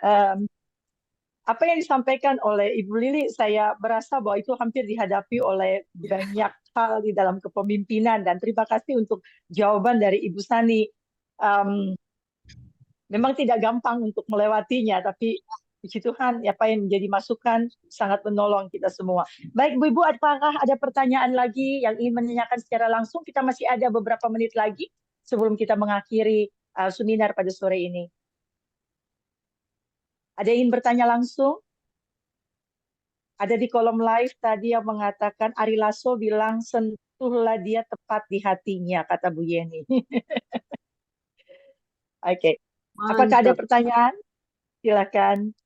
apa yang disampaikan oleh Ibu Lili, saya berasa bahwa itu hampir dihadapi oleh banyak hal di dalam kepemimpinan, dan terima kasih untuk jawaban dari Ibu Sani. Memang tidak gampang untuk melewatinya, tapi puji Tuhan, apa yang menjadi masukan sangat menolong kita semua. Baik, Bu Ibu, apakah ada pertanyaan lagi yang ingin menanyakan secara langsung? Kita masih ada beberapa menit lagi sebelum kita mengakhiri seminar pada sore ini. Ada yang ingin bertanya langsung? Ada di kolom live tadi yang mengatakan Ari Lasso bilang sentuhlah dia tepat di hatinya, kata Bu Yeni. Oke. Apakah ada pertanyaan? Silakan.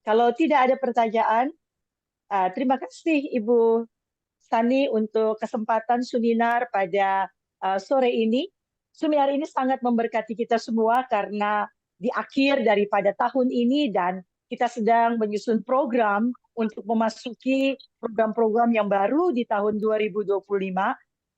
Kalau tidak ada pertanyaan, terima kasih Ibu Sani untuk kesempatan seminar pada sore ini. Seminar ini sangat memberkati kita semua karena di akhir daripada tahun ini dan kita sedang menyusun program untuk memasuki program-program yang baru di tahun 2025,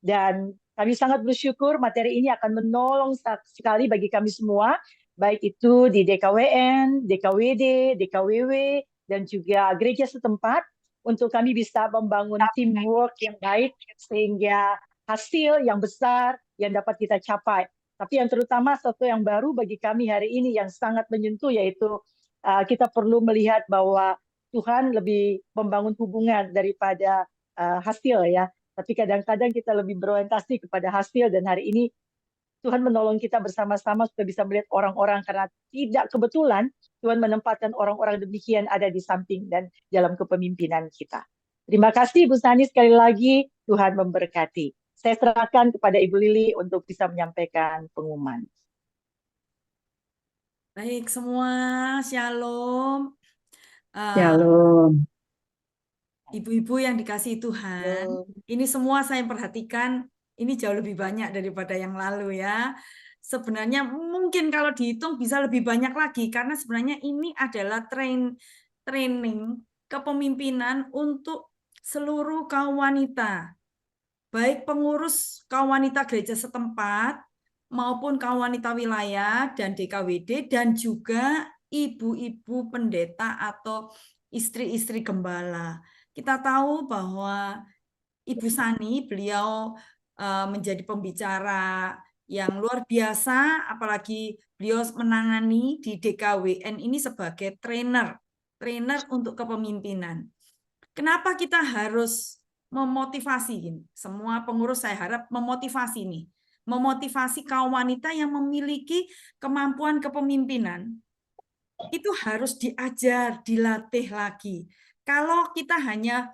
dan kami sangat bersyukur materi ini akan menolong sekali bagi kami semua, baik itu di DKWN, DKWD, DKWW, dan juga gereja setempat, untuk kami bisa membangun teamwork yang baik sehingga hasil yang besar yang dapat kita capai. Tapi yang terutama satu yang baru bagi kami hari ini yang sangat menyentuh, yaitu kita perlu melihat bahwa Tuhan lebih membangun hubungan daripada hasil ya. Tapi kadang-kadang kita lebih berorientasi kepada hasil, dan hari ini Tuhan menolong kita bersama-sama supaya bisa melihat orang-orang, karena tidak kebetulan Tuhan menempatkan orang-orang demikian ada di samping dan dalam kepemimpinan kita. Terima kasih Bu Sani sekali lagi, Tuhan memberkati. Saya serahkan kepada Ibu Lili untuk bisa menyampaikan pengumuman. Baik semua, shalom. Shalom. Ibu-ibu yang dikasihi Tuhan, ini semua saya perhatikan, ini jauh lebih banyak daripada yang lalu ya. Sebenarnya mungkin kalau dihitung bisa lebih banyak lagi, karena sebenarnya ini adalah training kepemimpinan untuk seluruh kaum wanita. Baik pengurus kaum wanita gereja setempat, maupun kaum wanita wilayah dan DKWD, dan juga ibu-ibu pendeta atau istri-istri gembala. Kita tahu bahwa Ibu Sani, beliau menjadi pembicara yang luar biasa, apalagi beliau menangani di DKWN ini sebagai trainer untuk kepemimpinan. Kenapa kita harus memotivasi ini? Semua pengurus saya harap memotivasi nih. Memotivasi kaum wanita yang memiliki kemampuan kepemimpinan. Itu harus diajar, dilatih lagi. Kalau kita hanya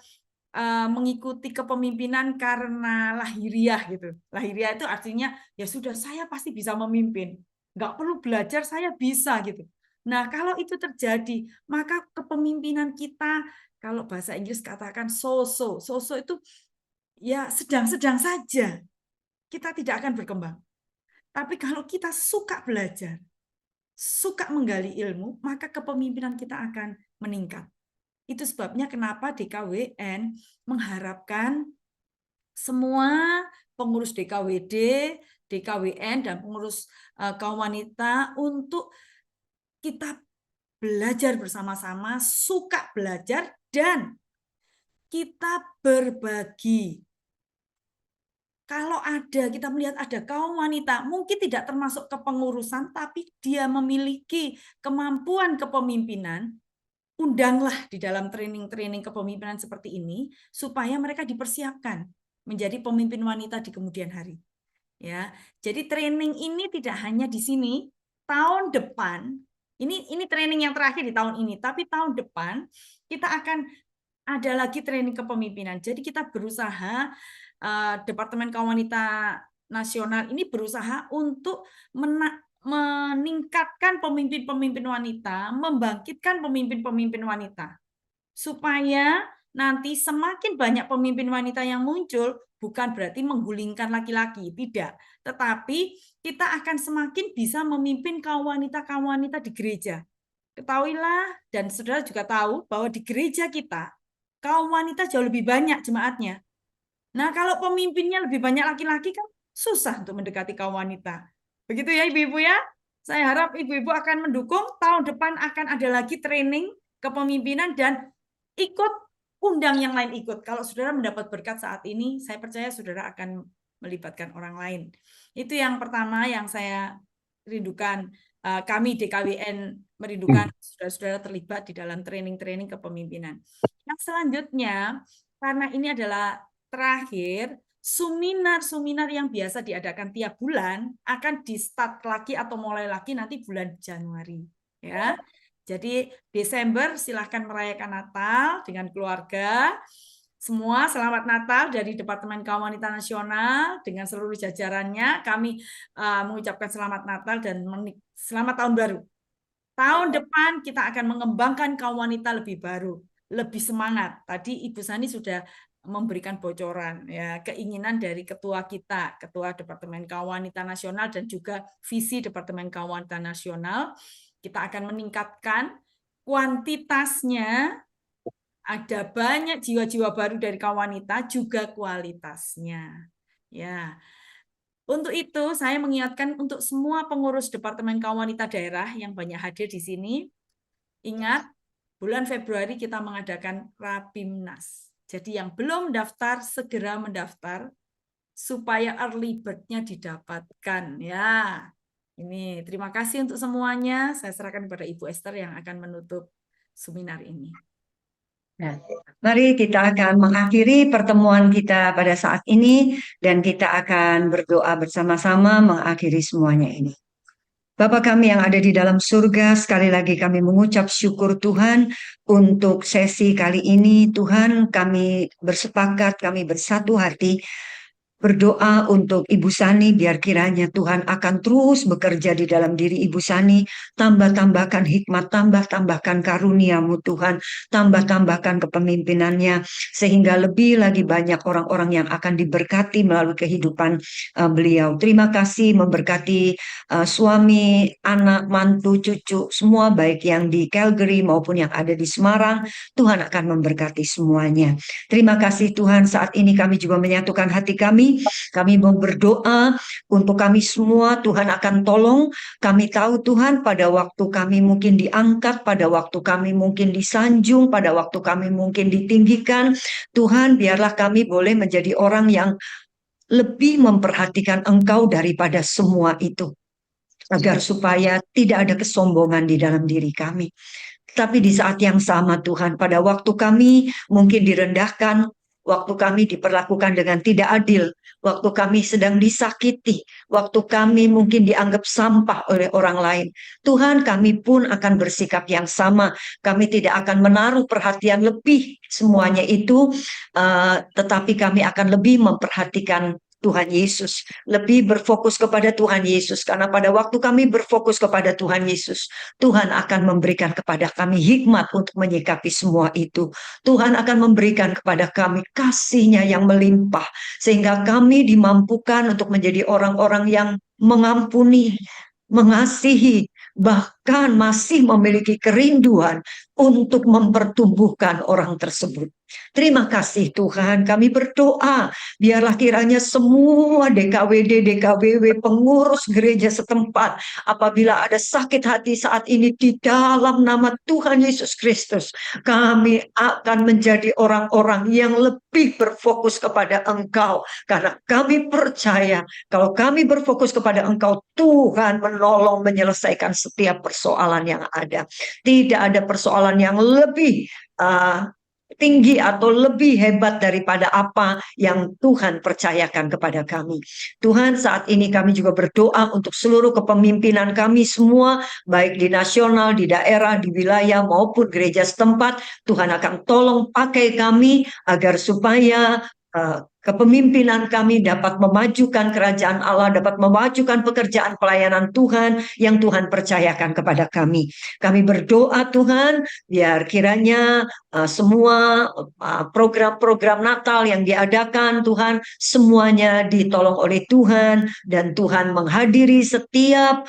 mengikuti kepemimpinan karena lahiriah gitu. Lahiriah itu artinya ya sudah, saya pasti bisa memimpin. Nggak perlu belajar, saya bisa gitu. Nah, kalau itu terjadi, maka kepemimpinan kita, kalau bahasa Inggris katakan so-so itu ya sedang-sedang saja. Kita tidak akan berkembang. Tapi kalau kita suka belajar, suka menggali ilmu, maka kepemimpinan kita akan meningkat. Itu sebabnya kenapa DKWN mengharapkan semua pengurus DKWD, DKWN, dan pengurus kaum wanita untuk kita belajar bersama-sama, suka belajar, dan kita berbagi. Kalau kita melihat ada kaum wanita, mungkin tidak termasuk kepengurusan, tapi dia memiliki kemampuan kepemimpinan, undanglah di dalam training-training kepemimpinan seperti ini, supaya mereka dipersiapkan menjadi pemimpin wanita di kemudian hari. Ya, jadi training ini tidak hanya di sini. Tahun depan, ini training yang terakhir di tahun ini, tapi tahun depan kita akan ada lagi training kepemimpinan. Jadi kita berusaha, Departemen Kaum Wanita Nasional ini berusaha untuk meningkatkan pemimpin-pemimpin wanita, membangkitkan pemimpin-pemimpin wanita. Supaya nanti semakin banyak pemimpin wanita yang muncul, bukan berarti menggulingkan laki-laki, tidak. Tetapi kita akan semakin bisa memimpin kaum wanita di gereja. Ketahuilah, dan saudara juga tahu bahwa di gereja kita, kaum wanita jauh lebih banyak jemaatnya. Nah, kalau pemimpinnya lebih banyak laki-laki kan susah untuk mendekati kaum wanita. Begitu ya ibu-ibu ya. Saya harap ibu-ibu akan mendukung. Tahun depan akan ada lagi training kepemimpinan dan ikut, undang yang lain ikut. Kalau saudara mendapat berkat saat ini, saya percaya saudara akan melibatkan orang lain. Itu yang pertama yang saya rindukan. Kami DKWN merindukan saudara-saudara terlibat di dalam training-training kepemimpinan. Yang selanjutnya, karena ini adalah terakhir, seminar-seminar yang biasa diadakan tiap bulan akan di-start lagi atau mulai lagi nanti bulan Januari. Ya. Jadi Desember silahkan merayakan Natal dengan keluarga. Semua selamat Natal dari Departemen Kaum Wanita Nasional dengan seluruh jajarannya. Kami mengucapkan selamat Natal dan selamat tahun baru. Tahun depan kita akan mengembangkan kaum wanita lebih baru, lebih semangat. Tadi Ibu Sani sudah memberikan bocoran ya, keinginan dari ketua kita, Ketua Departemen Kaum Wanita Nasional dan juga visi Departemen Kaum Wanita Nasional. Kita akan meningkatkan kuantitasnya, ada banyak jiwa-jiwa baru dari kaum wanita, juga kualitasnya. Ya. Untuk itu saya mengingatkan untuk semua pengurus Departemen Kaum Wanita daerah yang banyak hadir di sini, ingat bulan Februari kita mengadakan Rapimnas. Jadi yang belum daftar segera mendaftar supaya early bird-nya didapatkan ya. Ini terima kasih untuk semuanya. Saya serahkan kepada Ibu Esther yang akan menutup seminar ini. Nah, mari kita akan mengakhiri pertemuan kita pada saat ini dan kita akan berdoa bersama-sama mengakhiri semuanya ini. Bapa kami yang ada di dalam surga, sekali lagi kami mengucap syukur Tuhan untuk sesi kali ini. Tuhan, kami bersepakat, kami bersatu hati berdoa untuk Ibu Sani, biar kiranya Tuhan akan terus bekerja di dalam diri Ibu Sani, tambah-tambahkan hikmat, tambah-tambahkan karunia-Mu Tuhan, tambah-tambahkan kepemimpinannya, sehingga lebih lagi banyak orang-orang yang akan diberkati melalui kehidupan beliau. Terima kasih memberkati suami, anak, mantu, cucu, semua baik yang di Calgary maupun yang ada di Semarang, Tuhan akan memberkati semuanya. Terima kasih Tuhan, saat ini kami juga menyatukan hati kami mau berdoa untuk kami semua. Tuhan akan tolong. Kami tahu Tuhan pada waktu kami mungkin diangkat, pada waktu kami mungkin disanjung, pada waktu kami mungkin ditinggikan, Tuhan biarlah kami boleh menjadi orang yang lebih memperhatikan Engkau daripada semua itu, agar supaya tidak ada kesombongan di dalam diri kami. Tapi di saat yang sama Tuhan, pada waktu kami mungkin direndahkan, waktu kami diperlakukan dengan tidak adil, waktu kami sedang disakiti, waktu kami mungkin dianggap sampah oleh orang lain, Tuhan, kami pun akan bersikap yang sama. Kami tidak akan menaruh perhatian lebih semuanya itu, tetapi kami akan lebih memperhatikan Tuhan Yesus, lebih berfokus kepada Tuhan Yesus, karena pada waktu kami berfokus kepada Tuhan Yesus, Tuhan akan memberikan kepada kami hikmat untuk menyikapi semua itu. Tuhan akan memberikan kepada kami kasih-Nya yang melimpah, sehingga kami dimampukan untuk menjadi orang-orang yang mengampuni, mengasihi, bahkan masih memiliki kerinduan untuk mempertumbuhkan orang tersebut. Terima kasih Tuhan, kami berdoa biarlah kiranya semua DKWD, DKWW, pengurus gereja setempat, apabila ada sakit hati saat ini di dalam nama Tuhan Yesus Kristus, kami akan menjadi orang-orang yang lebih berfokus kepada Engkau, karena kami percaya kalau kami berfokus kepada Engkau, Tuhan menolong menyelesaikan setiap persoalan yang ada. Tidak ada persoalan yang lebih tinggi atau lebih hebat daripada apa yang Tuhan percayakan kepada kami. Tuhan, saat ini kami juga berdoa untuk seluruh kepemimpinan kami semua, baik di nasional, di daerah, di wilayah maupun gereja setempat. Tuhan akan tolong pakai kami agar supaya kepemimpinan kami dapat memajukan kerajaan Allah, dapat memajukan pekerjaan pelayanan Tuhan yang Tuhan percayakan kepada kami. Kami berdoa Tuhan, biar kiranya semua program-program Natal yang diadakan Tuhan, semuanya ditolong oleh Tuhan, dan Tuhan menghadiri setiap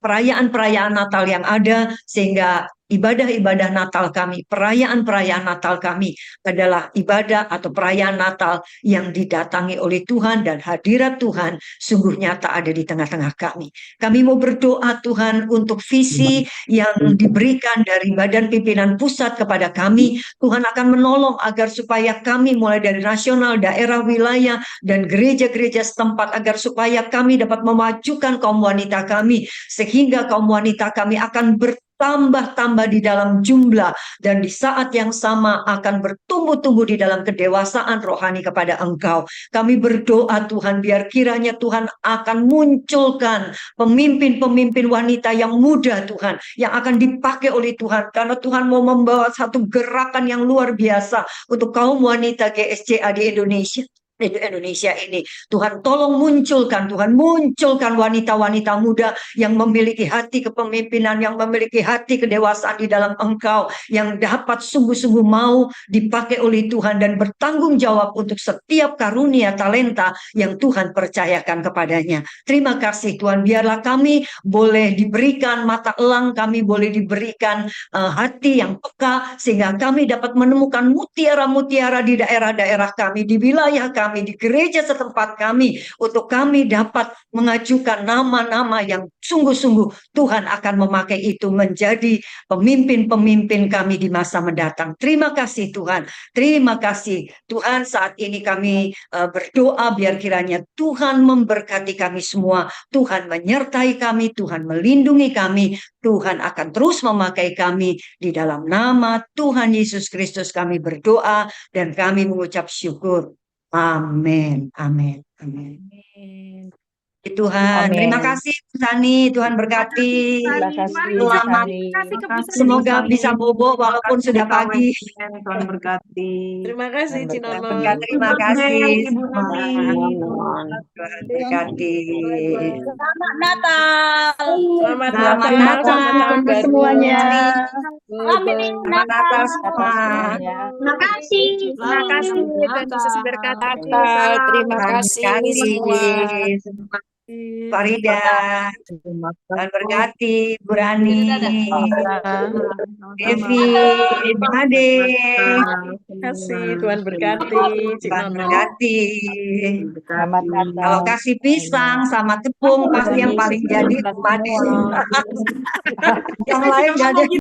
perayaan-perayaan Natal yang ada, sehingga ibadah-ibadah Natal kami, perayaan-perayaan Natal kami adalah ibadah atau perayaan Natal yang didatangi oleh Tuhan, dan hadirat Tuhan sungguh nyata ada di tengah-tengah kami. Kami mau berdoa Tuhan untuk visi yang diberikan dari Badan Pimpinan Pusat kepada kami. Tuhan akan menolong agar supaya kami mulai dari nasional, daerah, wilayah, dan gereja-gereja setempat, agar supaya kami dapat memajukan kaum wanita kami, sehingga kaum wanita kami akan bertambah-tambah di dalam jumlah, dan di saat yang sama akan bertumbuh-tumbuh di dalam kedewasaan rohani kepada Engkau. Kami berdoa Tuhan, biar kiranya Tuhan akan munculkan pemimpin-pemimpin wanita yang muda Tuhan, yang akan dipakai oleh Tuhan, karena Tuhan mau membawa satu gerakan yang luar biasa untuk kaum wanita GSCA di Indonesia ini. Tuhan tolong munculkan, Tuhan munculkan wanita-wanita muda yang memiliki hati kepemimpinan, yang memiliki hati kedewasaan di dalam Engkau, yang dapat sungguh-sungguh mau dipakai oleh Tuhan dan bertanggung jawab untuk setiap karunia talenta yang Tuhan percayakan kepadanya. Terima kasih Tuhan, biarlah kami boleh diberikan mata elang, kami boleh diberikan hati yang peka, sehingga kami dapat menemukan mutiara-mutiara di daerah-daerah kami, di wilayah kami, di gereja setempat kami, untuk kami dapat mengajukan nama-nama yang sungguh-sungguh Tuhan akan memakai itu menjadi pemimpin-pemimpin kami di masa mendatang. Terima kasih Tuhan, terima kasih Tuhan. Saat ini kami berdoa biar kiranya Tuhan memberkati kami semua, Tuhan menyertai kami, Tuhan melindungi kami, Tuhan akan terus memakai kami. Di dalam nama Tuhan Yesus Kristus kami berdoa dan kami mengucap syukur. Amin, amin, amin. Tuhan, terima Amin. kasih Bu Sani, Tuhan berkati. Terima kasih Bu Selamat, Sani. semoga bisa bobo walaupun sudah pagi. Tuhan berkati. Terima kasih Tuhan Cinono. berkati. Terima kasih. Ibu Nani. Tuhan berkati. Selamat Natal. Selamat Selamat Natal. Natal Selamat untuk Natal. semuanya. Selamat Natal semua. Terima kasih. Terima kasih dan Yesus berkati. Natal. Terima Tuhan kasih berkati. semua. Farida, Tuhan berkati. Bu Rani, Devi, Ibu Ade, Terima kasih. Tuhan berkati. Tuhan Cinono. berkati. Selamat Natal. Kalau kasih pisang sama tepung pasti yang paling jadi Bu Ade. Yang lain gak ada.